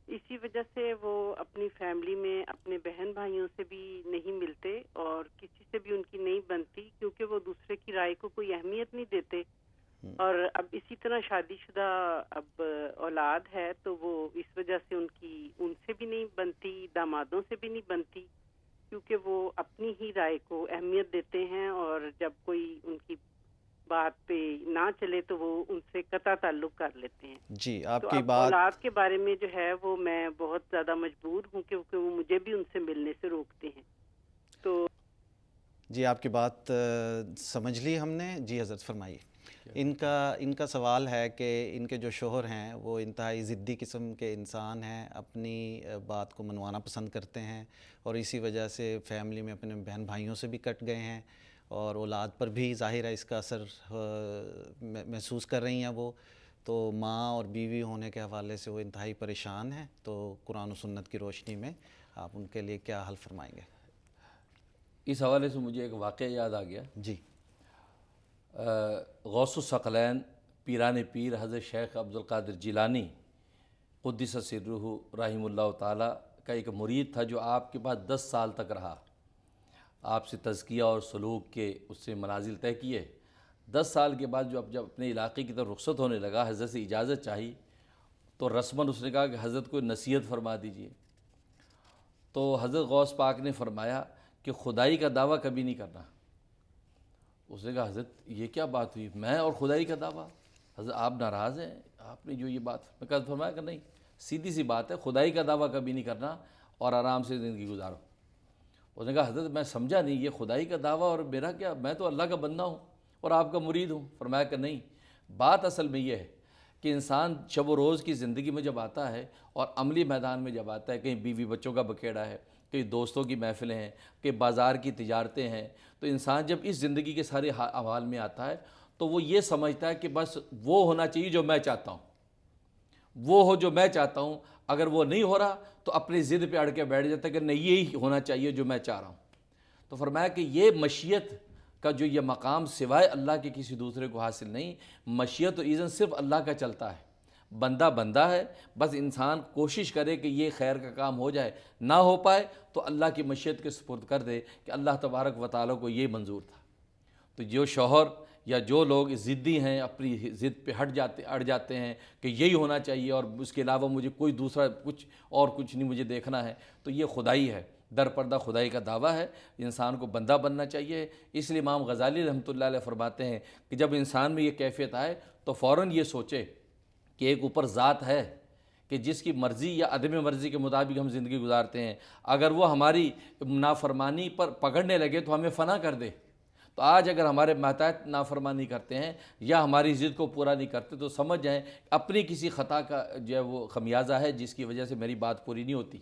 اسی وجہ سے وہ اپنی فیملی میں اپنے بہن بھائیوں سے بھی نہیں ملتے اور کسی سے بھی ان کی نہیں بنتی کیونکہ وہ دوسرے کی رائے کو کوئی اہمیت نہیں دیتے، اور اب اسی طرح شادی شدہ اب اولاد ہے تو وہ اس وجہ سے ان سے بھی نہیں بنتی، دامادوں سے بھی نہیں بنتی کیونکہ وہ اپنی ہی رائے کو اہمیت دیتے ہیں، اور جب کوئی ان کی بات پہ نہ چلے تو وہ ان سے قطع تعلق کر لیتے ہیں۔ جی آپ تو کی اب بات، اولاد کے بارے میں جو ہے وہ میں بہت زیادہ مجبور ہوں کیونکہ وہ مجھے بھی ان سے ملنے سے روکتے ہیں۔ تو جی آپ کی بات سمجھ لی ہم نے۔ جی حضرت فرمائیے۔ ان کا سوال ہے کہ ان کے جو شوہر ہیں وہ انتہائی ضدی قسم کے انسان ہیں، اپنی بات کو منوانا پسند کرتے ہیں اور اسی وجہ سے فیملی میں اپنے بہن بھائیوں سے بھی کٹ گئے ہیں، اور اولاد پر بھی ظاہر ہے اس کا اثر محسوس کر رہی ہیں وہ. تو ماں اور بیوی ہونے کے حوالے سے وہ انتہائی پریشان ہیں. تو قرآن و سنت کی روشنی میں آپ ان کے لیے کیا حل فرمائیں گے؟ اس حوالے سے مجھے ایک واقعہ یاد آ گیا. جی. غوث الثقلین پیران پیر حضرت شیخ عبدالقادر جیلانی قدس سرہ رحمہ اللہ تعالیٰ کا ایک مرید تھا جو آپ کے پاس 10 سال تک رہا. آپ سے تزکیہ اور سلوک کے اس سے منازل طے کیے. 10 سال کے بعد جب اپنے علاقے کی طرف رخصت ہونے لگا، حضرت سے اجازت چاہی تو رسماً اس نے کہا کہ حضرت کو نصیحت فرما دیجئے. تو حضرت غوث پاک نے فرمایا کہ خدائی کا دعویٰ کبھی نہیں کرنا. اس نے کہا حضرت یہ کیا بات ہوئی، میں اور خدائی کا دعویٰ؟ حضرت آپ ناراض ہیں، آپ نے جو یہ بات میں کہا فرمایا کہ نہیں، سیدھی سی بات ہے، خدائی کا دعویٰ کبھی نہیں کرنا اور آرام سے زندگی گزارو. اس نے کہا حضرت میں سمجھا نہیں، یہ خدائی کا دعویٰ اور میرا کیا، میں تو اللہ کا بندہ ہوں اور آپ کا مرید ہوں. فرمایا کہ نہیں، بات اصل میں یہ ہے کہ انسان شب و روز کی زندگی میں جب آتا ہے اور عملی میدان میں جب آتا ہے، کہیں بیوی بچوں کا بکھیڑا ہے، کہیں دوستوں کی محفلیں ہیں، کہ بازار کی تجارتیں ہیں، تو انسان جب اس زندگی کے سارے احوال میں آتا ہے تو وہ یہ سمجھتا ہے کہ بس وہ ہونا چاہیے جو میں چاہتا ہوں، وہ ہو جو میں چاہتا ہوں. اگر وہ نہیں ہو رہا تو اپنی ضد پہ اڑ کے بیٹھ جاتا ہے کہ نہیں یہی ہونا چاہیے جو میں چاہ رہا ہوں. تو فرمایا کہ یہ مشیت کا جو یہ مقام سوائے اللہ کے کسی دوسرے کو حاصل نہیں. مشیت و اذن صرف اللہ کا چلتا ہے، بندہ بندہ ہے. بس انسان کوشش کرے کہ یہ خیر کا کام ہو جائے، نہ ہو پائے تو اللہ کی مشیت کے سپرد کر دے کہ اللہ تبارک و تعالیٰ کو یہ منظور تھا. تو جو شوہر یا جو لوگ ضدی ہیں، اپنی ضد پہ اڑ جاتے ہیں کہ یہی ہونا چاہیے اور اس کے علاوہ مجھے کوئی دوسرا کچھ نہیں مجھے دیکھنا ہے، تو یہ خدائی ہے، در پردہ خدائی کا دعویٰ ہے. انسان کو بندہ بننا چاہیے. اس لیے امام غزالی رحمۃ اللہ علیہ فرماتے ہیں کہ جب انسان میں یہ کیفیت آئے تو فوراً یہ سوچے کہ ایک اوپر ذات ہے کہ جس کی مرضی یا عدم مرضی کے مطابق ہم زندگی گزارتے ہیں. اگر وہ ہماری نافرمانی پر پکڑنے لگے تو ہمیں فنا کر دے. تو آج اگر ہمارے ماتحت نافرمانی کرتے ہیں یا ہماری ضد کو پورا نہیں کرتے تو سمجھ جائیں اپنی کسی خطا کا جو ہے وہ خمیازہ ہے جس کی وجہ سے میری بات پوری نہیں ہوتی.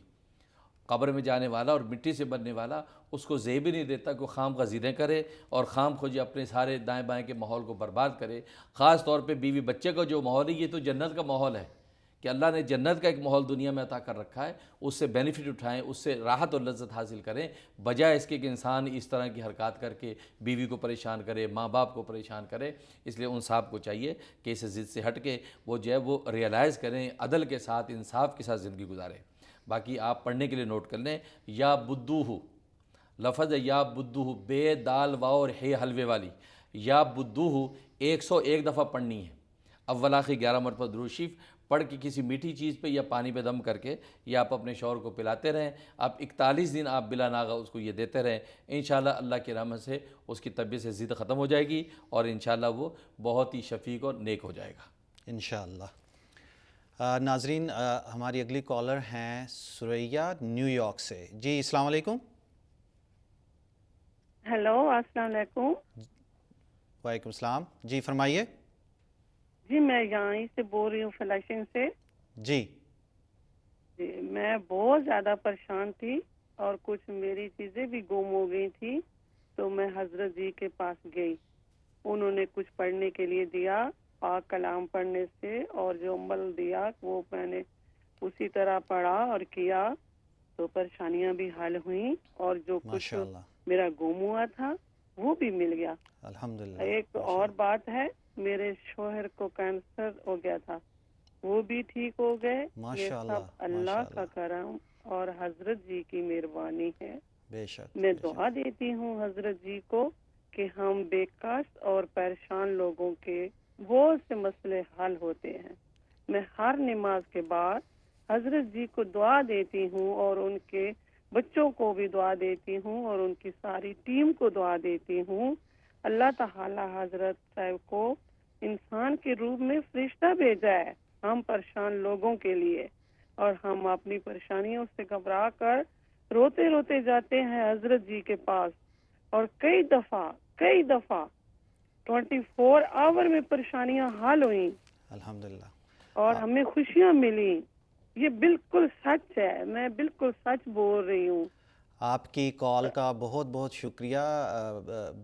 قبر میں جانے والا اور مٹی سے بننے والا اس کو زیب ہی نہیں دیتا کہ خام کا ضدیں کرے اور خام خود اپنے سارے دائیں بائیں کے ماحول کو برباد کرے. خاص طور پہ بیوی بچے کا جو ماحول ہے یہ تو جنت کا ماحول ہے کہ اللہ نے جنت کا ایک ماحول دنیا میں عطا کر رکھا ہے. اس سے بینیفٹ اٹھائیں، اس سے راحت اور لذت حاصل کریں، بجائے اس کے کہ انسان اس طرح کی حرکات کر کے بیوی کو پریشان کرے، ماں باپ کو پریشان کرے. اس لیے ان صاحب کو چاہیے کہ اس ضد سے ہٹ کے وہ جو ہے وہ ریئلائز کریں، عدل کے ساتھ انصاف کے ساتھ زندگی گزاریں. باقی آپ پڑھنے کے لیے نوٹ کر لیں، یا بدوہ لفظ ہے، یا بدوہ بے دال واو اور ہے حلوے والی. یا بدوہ 101 دفعہ پڑھنی ہے. اول آخر 11 مرتبہ درود شریف پڑھ کے کسی میٹھی چیز پہ یا پانی پہ دم کر کے یا آپ اپنے شوہر کو پلاتے رہیں. آپ 41 دن آپ بلا ناغہ اس کو یہ دیتے رہیں. انشاءاللہ اللہ کی رحمت سے اس کی طبیعت سے ضد ختم ہو جائے گی اور انشاءاللہ وہ بہت ہی شفیق اور نیک ہو جائے گا انشاءاللہ. ناظرین ہماری اگلی کالر ہیں سریہ نیو یارک سے. جی السلام علیکم. ہیلو السلام علیکم. وعلیکم السلام. جی فرمائیے. جی میں یہیں سے بول رہی ہوں فلیشنگ سے. جی جی میں بہت زیادہ پریشان تھی اور کچھ میری چیزیں بھی گم ہو گئی تھی تو میں حضرت جی کے پاس گئی. انہوں نے کچھ پڑھنے کے لیے دیا، پاک کلام پڑھنے سے، اور جو عمل دیا وہ میں نے اسی طرح پڑھا اور کیا تو پریشانیاں بھی حل ہوئیں اور جو کچھ میرا گم ہوا تھا وہ بھی مل گیا الحمدللہ. ایک اور بات ہے، میرے شوہر کو کینسر ہو گیا تھا، وہ بھی ٹھیک ہو گئے. یہ سب اللہ کا کرم اور حضرت جی کی مہربانی ہے. بے شک میں دعا دیتی ہوں حضرت جی کو کہ ہم بے کس اور پریشان لوگوں کے بہت سے مسئلے حل ہوتے ہیں. میں ہر نماز کے بعد حضرت جی کو دعا دیتی ہوں اور ان کے بچوں کو بھی دعا دیتی ہوں اور ان کی ساری ٹیم کو دعا دیتی ہوں. اللہ تعالی حضرت صاحب کو انسان کے روپ میں فرشتہ بھیجا ہے ہم پریشان لوگوں کے لیے، اور ہم اپنی پریشانیوں سے گھبرا کر روتے روتے جاتے ہیں حضرت جی کے پاس. اور کئی دفعہ 24 آور میں پریشانیاں حل ہوئیں الحمدللہ اور ہمیں خوشیاں ملی. یہ بالکل سچ ہے، میں بالکل سچ بول رہی ہوں. آپ کی کال کا بہت بہت شکریہ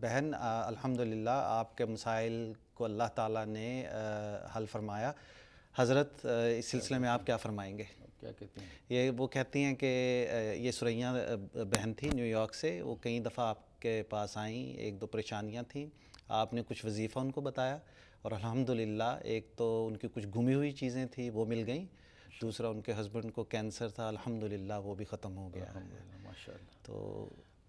بہن. الحمدللہ آپ کے مسائل کو اللہ تعالیٰ نے حل فرمایا. حضرت اس سلسلے میں آپ کیا فرمائیں گے؟ کیا کہتے ہیں؟ یہ وہ کہتی ہیں کہ یہ سریہ بہن تھی نیو یارک سے، وہ کئی دفعہ آپ کے پاس آئیں، ایک دو پریشانیاں تھیں، آپ نے کچھ وظیفہ ان کو بتایا اور الحمدللہ ایک تو ان کی کچھ گمی ہوئی چیزیں تھیں وہ مل گئیں، دوسرا ان کے ہسبینڈ کو کینسر تھا، الحمدللہ وہ بھی ختم ہو گیا ہے. ماشاءاللہ تو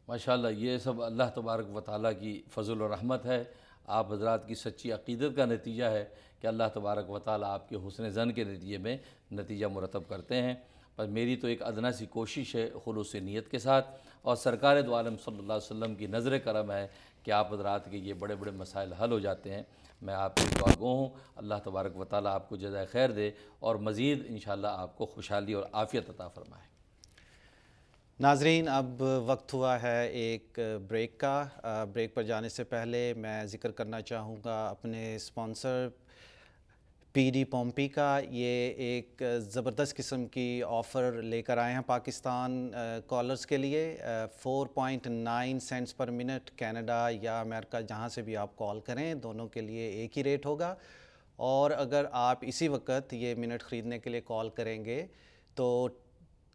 ماشاءاللہ، یہ سب اللہ تبارک و تعالیٰ کی فضل و رحمت ہے. آپ حضرات کی سچی عقیدت کا نتیجہ ہے کہ اللہ تبارک و تعالیٰ آپ کے حسن ظن کے نتیجے میں نتیجہ مرتب کرتے ہیں. پر میری تو ایک ادنا سی کوشش ہے خلوص نیت کے ساتھ، اور سرکار دو عالم صلی اللہ علیہ وسلم کی نظر کرم ہے کہ آپ حضرات کے یہ بڑے بڑے مسائل حل ہو جاتے ہیں. میں آپ کی دعا گو ہوں، اللہ تبارک و تعالیٰ آپ کو جزائے خیر دے اور مزید انشاءاللہ آپ کو خوشحالی اور عافیت عطا فرمائے. ناظرین، اب وقت ہوا ہے ایک بریک کا. بریک پر جانے سے پہلے میں ذکر کرنا چاہوں گا اپنے اسپانسر پی ڈی پومپی کا. یہ ایک زبردست قسم کی آفر لے کر آئے ہیں پاکستان کالرز کے لیے. 4.9 سینٹس پر منٹ کینیڈا یا امریکہ جہاں سے بھی آپ کال کریں دونوں کے لیے ایک ہی ریٹ ہوگا. اور اگر آپ اسی وقت یہ منٹ خریدنے کے لیے کال کریں گے تو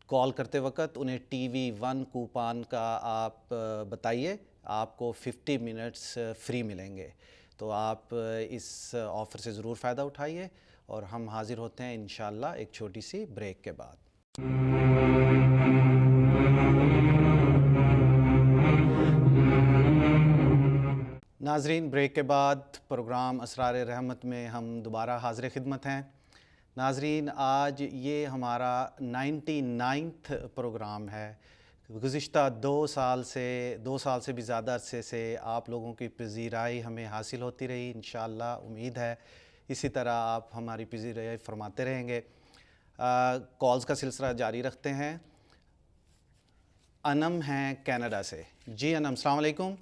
کال کرتے وقت انہیں ٹی وی 1 کوپان کا آپ بتائیے، آپ کو 50 منٹس فری ملیں گے. تو آپ اس آفر سے ضرور فائدہ اٹھائیے اور ہم حاضر ہوتے ہیں انشاءاللہ ایک چھوٹی سی بریک کے بعد. ناظرین، بریک کے بعد پروگرام اسرار رحمت میں ہم دوبارہ حاضر خدمت ہیں. ناظرین، آج یہ ہمارا 99واں پروگرام ہے. گزشتہ 2 سال سے بھی زیادہ عرصے سے آپ لوگوں کی پذیرائی ہمیں حاصل ہوتی رہی. انشاءاللہ امید ہے اسی طرح آپ ہماری پذیرائی فرماتے رہیں گے. کالز کا سلسلہ جاری رکھتے ہیں. انم ہیں کینیڈا سے. جی انم، السلام علیکم.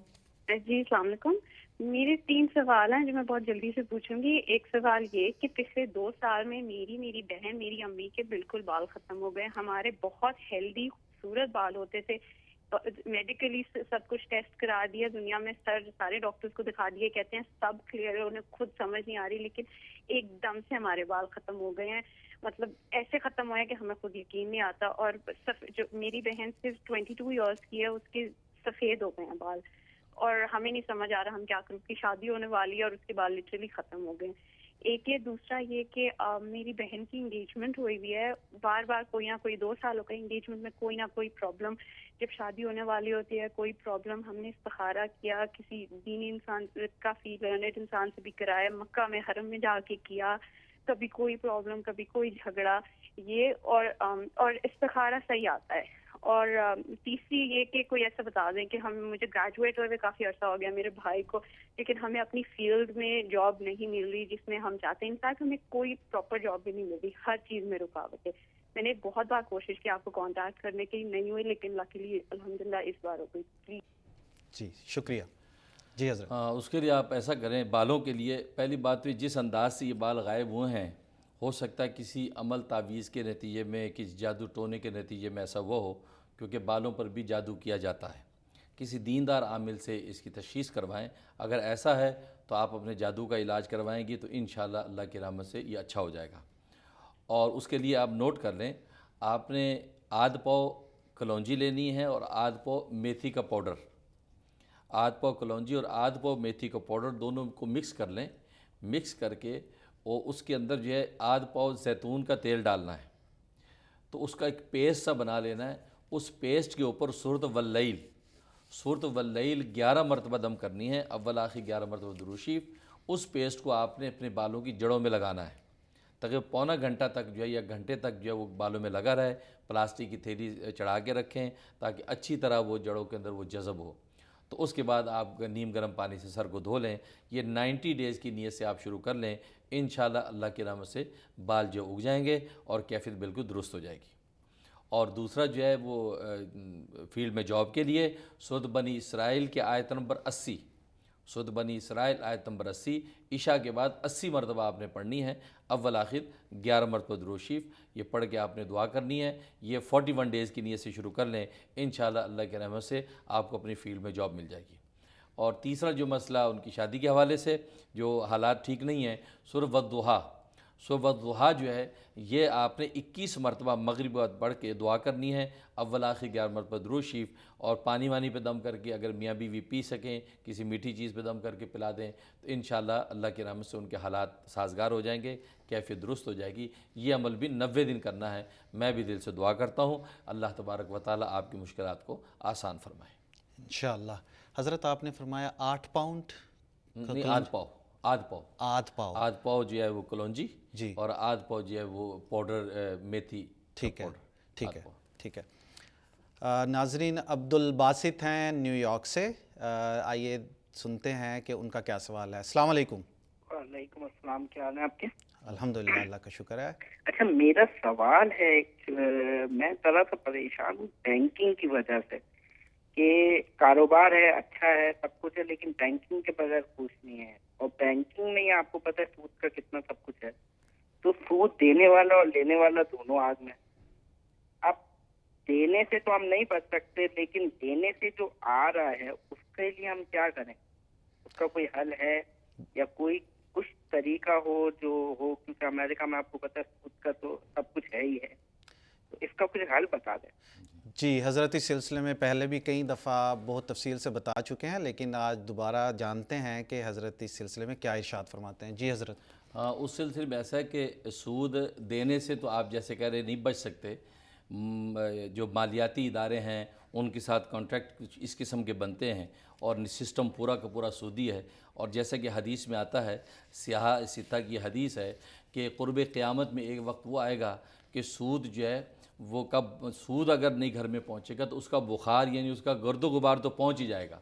جی السلام علیکم. میرے 3 سوال ہیں جو میں بہت جلدی سے پوچھوں گی. ایک سوال یہ کہ پچھلے 2 سال میں میری بہن، میری امی کے بالکل بال ختم ہو گئے. ہمارے بہت ہیلدی خوبصورت بال ہوتے تھے. میڈیکلی سب کچھ ٹیسٹ کرا دیا دنیا میں، سارے ڈاکٹرز کو دکھا دیے، کہتے ہیں سب کلیئر ہے، انہیں خود سمجھ نہیں آ رہی، لیکن ایک دم سے ہمارے بال ختم ہو گئے ہیں. مطلب ایسے ختم ہوئے کہ ہمیں خود یقین نہیں آتا. اور جو میری بہن صرف 22 ایئرس کی ہے، اس کے سفید ہو گئے ہیں بال، اور ہمیں نہیں سمجھ آ رہا ہم کیا کریں. اس کی شادی ہونے والی ہے اور اس کے بال لٹرلی ختم ہو گئے. ایک یہ، دوسرا یہ کہ میری بہن کی انگیجمنٹ ہوئی ہوئی ہے، بار بار کوئی نہ کوئی 2 سالوں کا انگیجمنٹ میں کوئی نہ کوئی پرابلم. جب شادی ہونے والی ہوتی ہے کوئی پرابلم، ہم نے استخارہ کیا، کسی دینی انسان، کافی لرنڈ انسان سے بھی کرایا، مکہ میں حرم میں جا کے کیا، کبھی کوئی پرابلم کبھی کوئی جھگڑا یہ، اور استخارہ صحیح آتا ہے. اور تیسری یہ کہ کوئی ایسا بتا دیں کہ مجھے گریجویٹ ہوئے کافی عرصہ ہو گیا میرے بھائی کو، لیکن ہمیں اپنی فیلڈ میں جاب نہیں مل رہی جس میں ہم چاہتے ہیں. انفیکٹ ہمیں کوئی پراپر جاب بھی نہیں مل رہی، ہر چیز میں رکاوٹ ہے. میں نے بہت بار کوشش کی آپ کو کانٹیکٹ کرنے کی، نہیں ہوئی، لیکن لکیلی الحمدللہ اس بار ہو گئی. پلیز. جی شکریہ. جی حضرت. اس کے لیے آپ ایسا کریں، بالوں کے لیے پہلی بات تو جس انداز سے یہ بال غائب ہوئے ہیں، ہو سکتا ہے کسی عمل تعویذ کے نتیجے میں، کسی جادو ٹونے کے نتیجے میں ایسا وہ ہو، کیونکہ بالوں پر بھی جادو کیا جاتا ہے. کسی دیندار عامل سے اس کی تشخیص کروائیں. اگر ایسا ہے تو آپ اپنے جادو کا علاج کروائیں گی تو انشاءاللہ اللہ کی رحمت سے یہ اچھا ہو جائے گا. اور اس کے لیے آپ نوٹ کر لیں، آپ نے آدھ پاؤ کلونجی لینی ہے اور آدھ پاؤ میتھی کا پاؤڈر. آدھ پاؤ کلونجی اور آدھ پاؤ میتھی کا پاؤڈر دونوں کو مکس کر لیں. مکس کر کے اور اس کے اندر جو ہے آدھ پاؤ زیتون کا تیل ڈالنا ہے. تو اس کا ایک پیسٹ سا بنا لینا ہے. اس پیسٹ کے اوپر سورۃ واللیل 11 مرتبہ دم کرنی ہے، اول آخر 11 مرتبہ درود شریف. اس پیسٹ کو آپ نے اپنے بالوں کی جڑوں میں لگانا ہے تاکہ پونا گھنٹہ تک جو ہے یا گھنٹے تک جو ہے وہ بالوں میں لگا رہے. پلاسٹک کی تھیلی چڑھا کے رکھیں تاکہ اچھی طرح وہ جڑوں کے اندر وہ جذب ہو. تو اس کے بعد آپ نیم گرم پانی سے سر کو دھو لیں. یہ 90 ڈیز کی نیت سے آپ شروع کر لیں. انشاءاللہ اللہ کی رحمت سے بال جو اگ جائیں گے اور کیفیت بالکل درست ہو جائے گی. اور دوسرا جو ہے وہ فیلڈ میں جاب کے لیے سورۃ بنی اسرائیل کے آیت نمبر 80 سورۃ بنی اسرائیل آیت نمبر 80 عشاء کے بعد 80 مرتبہ آپ نے پڑھنی ہے، اول آخر 11 مرتبہ درود شریف یہ پڑھ کے آپ نے دعا کرنی ہے۔ یہ 41 ڈیز کی نیت سے شروع کر لیں، انشاءاللہ اللہ کے رحمت سے آپ کو اپنی فیلڈ میں جاب مل جائے گی۔ اور تیسرا جو مسئلہ ان کی شادی کے حوالے سے جو حالات ٹھیک نہیں ہیں، سورۃ والضحیٰ، سورۃ والضحیٰ جو ہے یہ آپ نے 21 مرتبہ مغرب بعد پڑھ کے دعا کرنی ہے، اول آخر 11 مرتبہ درود شریف، اور پانی وانی پہ دم کر کے اگر میاں بیوی پی سکیں، کسی میٹھی چیز پہ دم کر کے پلا دیں تو انشاءاللہ اللہ کی رحمت سے ان کے حالات سازگار ہو جائیں گے، کیفیت درست ہو جائے گی۔ یہ عمل بھی 90 دن کرنا ہے۔ میں بھی دل سے دعا کرتا ہوں اللہ تبارک و تعالیٰ آپ کی مشکلات کو آسان فرمائے انشاءاللہ۔ حضرت آپ نے فرمایا 8 پاؤنڈ نہیں، آدھ پاؤ آدھ پاؤ جو ہے وہ کلونجی جی، اور آدھ پاؤ جو ہے وہ پاؤڈر میتھی۔ ٹھیک ہے، ٹھیک ہے، ٹھیک ہے۔ ناظرین، عبد الباسط ہیں نیو یارک سے، آئیے سنتے ہیں کہ ان کا کیا سوال ہے۔ السلام علیکم۔ وعلیکم السلام، کیا حال ہے آپ کے؟ الحمدللہ، اللہ کا شکر ہے۔ اچھا، میرا سوال ہے، میں ذرا سا پریشان ہوں بینکنگ کی وجہ سے کہ کاروبار ہے، اچھا ہے، سب کچھ ہے، لیکن بینکنگ کے بغیر کچھ نہیں ہے، اور بینکنگ میں آپ کو پتہ ہے سود کا کتنا سب کچھ ہے، تو سود دینے والا اور لینے والا دونوں آگ میں۔ اب دینے سے تو ہم نہیں بچ سکتے، لیکن دینے سے جو آ رہا ہے اس کے لیے ہم کیا کریں؟ اس کا کوئی حل ہے یا کوئی کچھ طریقہ ہو جو ہو؟ کیونکہ امریکہ میں آپ کو پتہ ہے سود کا تو سب کچھ ہے ہی ہے، تو اس کا کچھ حل بتا دیں۔ جی حضرت، اس سلسلے میں پہلے بھی کئی دفعہ بہت تفصیل سے بتا چکے ہیں، لیکن آج دوبارہ جانتے ہیں کہ حضرت اس سلسلے میں کیا ارشاد فرماتے ہیں۔ جی حضرت۔ ہاں، اس سلسلے میں ایسا ہے کہ سود دینے سے تو آپ جیسے کہہ رہے نہیں بچ سکتے، جو مالیاتی ادارے ہیں ان کے ساتھ کانٹریکٹ اس قسم کے بنتے ہیں اور سسٹم پورا کا پورا سودی ہے، اور جیسا کہ حدیث میں آتا ہے، سیاہ ستہ کی حدیث ہے کہ قرب قیامت میں ایک وقت وہ آئے گا کہ سود جو ہے وہ سود اگر نہیں گھر میں پہنچے گا تو اس کا بخار یعنی اس کا گرد و غبار تو پہنچ ہی جائے گا۔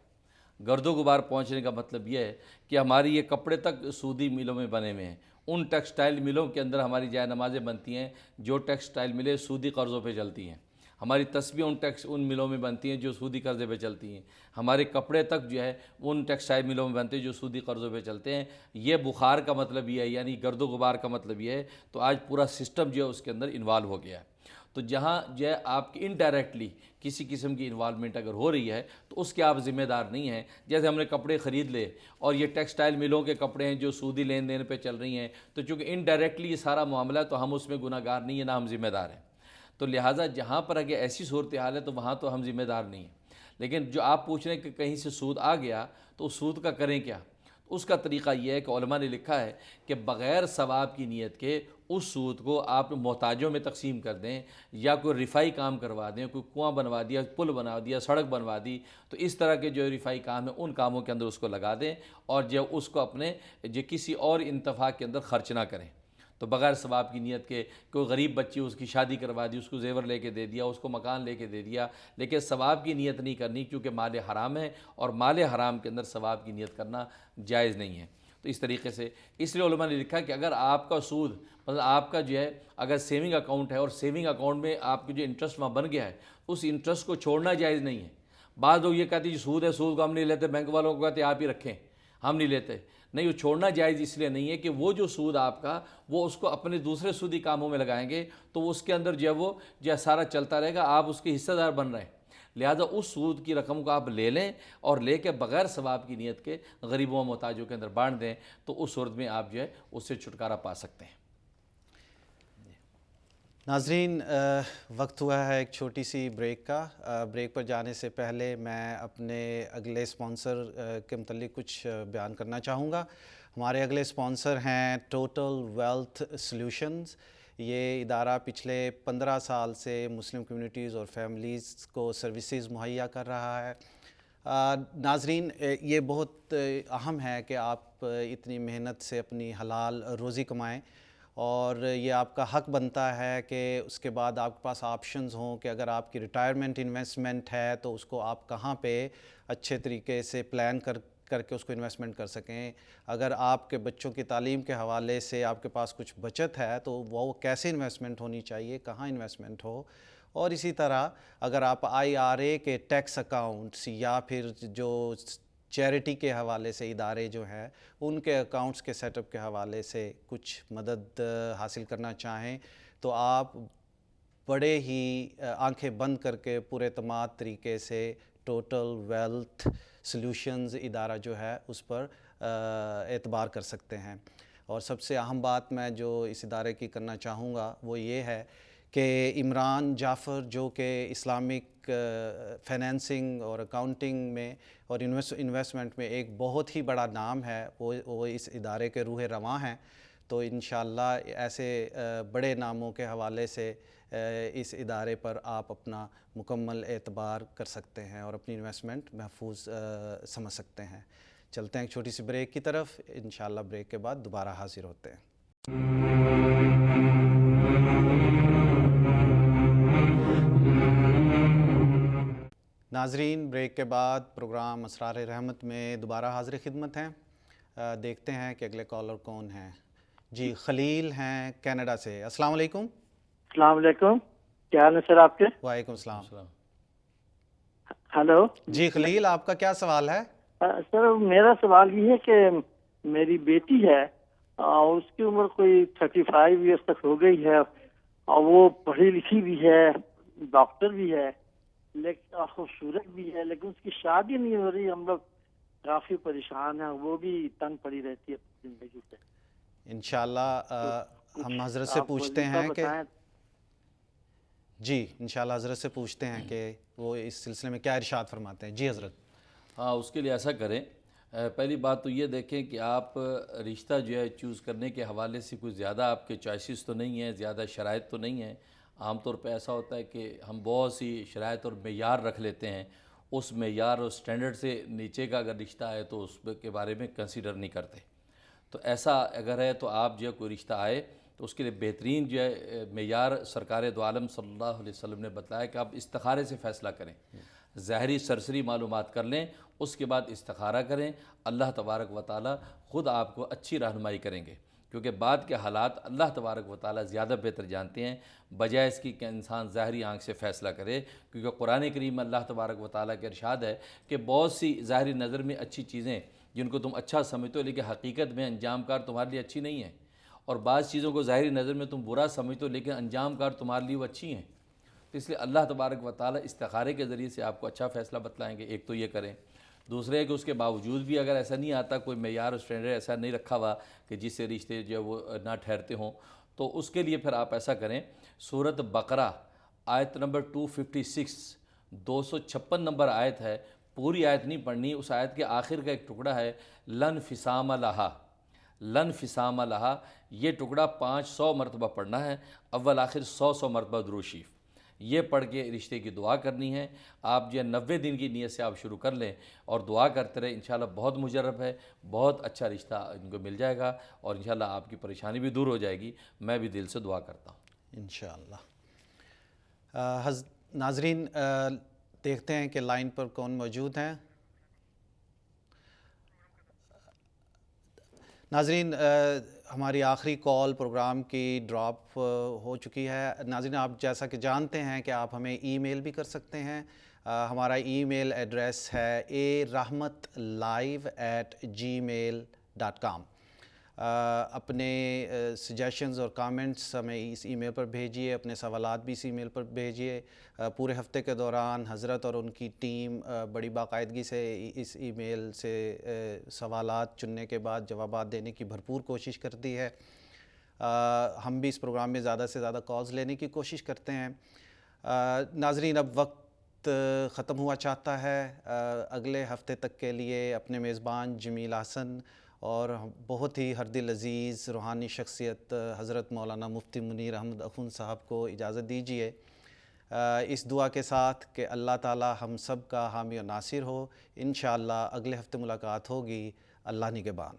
گرد و غبار پہنچنے کا مطلب یہ ہے کہ ہماری یہ کپڑے تک سودی ملوں میں بنے ہوئے ہیں، ان ٹیکسٹائل ملوں کے اندر ہماری جائے نمازیں بنتی ہیں جو ٹیکسٹائل ملیں سودی قرضوں پہ چلتی ہیں، ہماری تسبیح ان ملوں میں بنتی ہیں جو سودی قرضے پہ چلتی ہیں، ہمارے کپڑے تک جو ہے ان ٹیکسٹائل ملوں میں بنتے ہیں جو سودی قرضوں پہ چلتے ہیں۔ یہ بخار کا مطلب یہ ہے، یعنی گرد و غبار کا مطلب یہ ہے۔ تو آج پورا سسٹم جو ہے اس کے اندر انوالو ہو گیا ہے، تو جہاں جو ہے آپ کی انڈائریکٹلی کسی قسم کی انوالومنٹ اگر ہو رہی ہے تو اس کے آپ ذمہ دار نہیں ہیں۔ جیسے ہم نے کپڑے خرید لے اور یہ ٹیکسٹائل ملوں کے کپڑے ہیں جو سودی لین دین پہ چل رہی ہیں، تو چونکہ انڈائریکٹلی یہ سارا معاملہ ہے تو ہم اس میں گناہ گار نہیں ہیں، نہ ہم ذمہ دار ہیں۔ تو لہٰذا جہاں پر اگر ایسی صورتحال ہے تو وہاں تو ہم ذمہ دار نہیں ہیں۔ لیکن جو آپ پوچھ رہے ہیں کہ کہیں سے سود آ گیا تو اس سود کا کریں کیا؟ اس کا طریقہ یہ ہے کہ علماء نے لکھا ہے کہ بغیر ثواب کی نیت کے اس سود کو آپ محتاجوں میں تقسیم کر دیں، یا کوئی رفائی کام کروا دیں، کوئی کنواں بنوا دیا، پل بنا دیا، سڑک بنوا دی، تو اس طرح کے جو رفائی کام ہیں ان کاموں کے اندر اس کو لگا دیں، اور جو اس کو اپنے جو کسی اور انتفاع کے اندر خرچ نہ کریں۔ تو بغیر ثواب کی نیت کے کوئی غریب بچی اس کی شادی کروا دی، اس کو زیور لے کے دے دیا، اس کو مکان لے کے دے دیا، لیکن ثواب کی نیت نہیں کرنی، کیونکہ مال حرام ہے اور مال حرام کے اندر ثواب کی نیت کرنا جائز نہیں ہے۔ تو اس طریقے سے اس لیے علماء نے لکھا کہ اگر آپ کا سود مطلب آپ کا جو ہے اگر سیونگ اکاؤنٹ ہے اور سیونگ اکاؤنٹ میں آپ کی جو انٹرسٹ وہاں بن گیا ہے، اس انٹرسٹ کو چھوڑنا جائز نہیں ہے۔ بعض لوگ یہ کہتے ہیں سود ہے، سود کو ہم نہیں لیتے، بینک والوں کو کہتے ہیں آپ ہی رکھیں، ہم نہیں لیتے۔ نہیں، وہ چھوڑنا جائز اس لیے نہیں ہے کہ وہ جو سود آپ کا وہ اس کو اپنے دوسرے سودی کاموں میں لگائیں گے تو اس کے اندر جو ہے وہ جو سارا چلتا رہے گا، آپ اس کے حصہ دار بن رہے ہیں۔ لہٰذا اس سود کی رقم کو آپ لے لیں اور لے کے بغیر ثواب کی نیت کے غریبوں و محتاجوں کے اندر بانٹ دیں، تو اس صورت میں آپ جو ہے اس سے چھٹکارا پا سکتے ہیں۔ ناظرین، وقت ہوا ہے ایک چھوٹی سی بریک کا۔ بریک پر جانے سے پہلے میں اپنے اگلے اسپانسر کے متعلق کچھ بیان کرنا چاہوں گا۔ ہمارے اگلے اسپانسر ہیں ٹوٹل ویلتھ سلیوشنز۔ یہ ادارہ پچھلے 15 سال سے مسلم کمیونٹیز اور فیملیز کو سروسز مہیا کر رہا ہے۔ ناظرین، یہ بہت اہم ہے کہ آپ اتنی محنت سے اپنی حلال روزی کمائیں، اور یہ آپ کا حق بنتا ہے کہ اس کے بعد آپ کے پاس آپشنز ہوں کہ اگر آپ کی ریٹائرمنٹ انویسٹمنٹ ہے تو اس کو آپ کہاں پہ اچھے طریقے سے پلان کر کے اس کو انویسٹمنٹ کر سکیں۔ اگر آپ کے بچوں کی تعلیم کے حوالے سے آپ کے پاس کچھ بچت ہے تو وہ کیسے انویسٹمنٹ ہونی چاہیے، کہاں انویسٹمنٹ ہو۔ اور اسی طرح اگر آپ IRA کے ٹیکس اکاؤنٹس یا پھر جو چیریٹی کے حوالے سے ادارے جو ہیں ان کے اکاؤنٹس کے سیٹ اپ کے حوالے سے کچھ مدد حاصل کرنا چاہیں تو آپ بڑے ہی آنکھیں بند کر کے پورے اعتماد طریقے سے ٹوٹل ویلتھ سلیوشنز ادارہ جو ہے اس پر اعتبار کر سکتے ہیں. اور سب سے اہم بات میں جو اس ادارے کی کرنا چاہوں گا وہ یہ ہے کہ عمران جعفر جو کہ اسلامک فائنینسنگ اور اکاؤنٹنگ میں اور انویسٹمنٹ میں ایک بہت ہی بڑا نام ہے, وہ اس ادارے کے روح رواں ہیں. تو انشاءاللہ ایسے بڑے ناموں کے حوالے سے اس ادارے پر آپ اپنا مکمل اعتبار کر سکتے ہیں اور اپنی انویسٹمنٹ محفوظ سمجھ سکتے ہیں. چلتے ہیں ایک چھوٹی سی بریک کی طرف, انشاءاللہ بریک کے بعد دوبارہ حاضر ہوتے ہیں. ناظرین, بریک کے بعد پروگرام اسرار رحمت میں دوبارہ حاضر خدمت ہیں. دیکھتے ہیں کہ اگلے کالر کون ہیں. جی خلیل ہیں کینیڈا سے. السلام علیکم. السلام علیکم, کیا حال ہے سر آپ کے؟ وعلیکم السلام. ہلو جی خلیل, آپ کا کیا سوال ہے؟ سر میرا سوال یہ ہے کہ میری بیٹی ہے, اس کی عمر کوئی 35 ایئرس تک ہو گئی ہے اور وہ پڑھی لکھی بھی ہے, ڈاکٹر بھی ہے, لیکن خوبصورت بھی ہے, لیکن اس کی شادی نہیں ہو رہی. ہم لوگ کافی پریشان ہیں, وہ بھی تنگ پڑی رہتی ہے زندگی سے. انشاءاللہ ہم حضرت سے پوچھتے ہیں کہ جی انشاءاللہ حضرت سے پوچھتے ہیں کہ وہ اس سلسلے میں کیا ارشاد فرماتے ہیں. جی حضرت. ہاں, اس کے لیے ایسا کریں, پہلی بات تو یہ دیکھیں کہ آپ رشتہ جو ہے چوز کرنے کے حوالے سے کوئی زیادہ آپ کے چوائسز تو نہیں ہیں, زیادہ شرائط تو نہیں ہیں. عام طور پہ ایسا ہوتا ہے کہ ہم بہت سی شرائط اور معیار رکھ لیتے ہیں, اس معیار اور سٹینڈرڈ سے نیچے کا اگر رشتہ ہے تو اس کے بارے میں کنسیڈر نہیں کرتے. تو ایسا اگر ہے تو آپ جو ہے کوئی رشتہ آئے تو اس کے لیے بہترین جو ہے معیار سرکار دو عالم صلی اللہ علیہ وسلم نے بتایا کہ آپ استخارے سے فیصلہ کریں, ظاہری سرسری معلومات کر لیں, اس کے بعد استخارہ کریں. اللہ تبارک و تعالی خود آپ کو اچھی رہنمائی کریں گے, کیونکہ بعد کے حالات اللہ تبارک و تعالی زیادہ بہتر جانتے ہیں بجائے اس کی کہ انسان ظاہری آنکھ سے فیصلہ کرے. کیونکہ قرآن کریم میں اللہ تبارک و تعالی کا ارشاد ہے کہ بہت سی ظاہری نظر میں اچھی چیزیں جن کو تم اچھا سمجھتے ہو لیکن حقیقت میں انجام کار تمہارے لیے اچھی نہیں ہیں, اور بعض چیزوں کو ظاہری نظر میں تم برا سمجھتے ہو لیکن انجام کار تمہارے لیے وہ اچھی ہیں. تو اس لیے اللہ تبارک و تعالی استخارے کے ذریعے سے آپ کو اچھا فیصلہ بتلائیں گے. ایک تو یہ کریں. دوسرے ہے کہ اس کے باوجود بھی اگر ایسا نہیں آتا, کوئی معیار اور اسٹینڈرڈ ایسا نہیں رکھا ہوا کہ جس سے رشتے جو ہے وہ نہ ٹھہرتے ہوں, تو اس کے لیے پھر آپ ایسا کریں, سورۃ بقرہ آیت نمبر 256 256 نمبر آیت ہے, پوری آیت نہیں پڑھنی, اس آیت کے آخر کا ایک ٹکڑا ہے لن فسام لہا, لن فسام لہا, یہ ٹکڑا 500 مرتبہ پڑھنا ہے, اول آخر 100 مرتبہ درود شریف. یہ پڑھ کے رشتے کی دعا کرنی ہے. آپ جو 90 دن کی نیت سے آپ شروع کر لیں اور دعا کرتے رہے, انشاءاللہ بہت مجرب ہے, بہت اچھا رشتہ ان کو مل جائے گا اور انشاءاللہ آپ کی پریشانی بھی دور ہو جائے گی. میں بھی دل سے دعا کرتا ہوں انشاءاللہ. ناظرین دیکھتے ہیں کہ لائن پر کون موجود ہیں. ناظرین ہماری آخری کال پروگرام کی ڈراپ ہو چکی ہے. ناظرین آپ جیسا کہ جانتے ہیں کہ آپ ہمیں ای میل بھی کر سکتے ہیں. ہمارا ای میل ایڈریس ہے arahmatlive@gmail.com. اپنے سجیشنز اور کامنٹس ہمیں اس ای میل پر بھیجیے, اپنے سوالات بھی اس ای میل پر بھیجیے. پورے ہفتے کے دوران حضرت اور ان کی ٹیم بڑی باقاعدگی سے اس ای میل سے سوالات چننے کے بعد جوابات دینے کی بھرپور کوشش کرتی ہے. ہم بھی اس پروگرام میں زیادہ سے زیادہ کالز لینے کی کوشش کرتے ہیں. ناظرین اب وقت ختم ہوا چاہتا ہے. اگلے ہفتے تک کے لیے اپنے میزبان جمیل احسن اور بہت ہی ہر دل عزیز روحانی شخصیت حضرت مولانا مفتی منیر احمد اخوند صاحب کو اجازت دیجیے, اس دعا کے ساتھ کہ اللہ تعالی ہم سب کا حامی و ناصر ہو. انشاءاللہ اگلے ہفتے ملاقات ہوگی. اللہ نگہبان.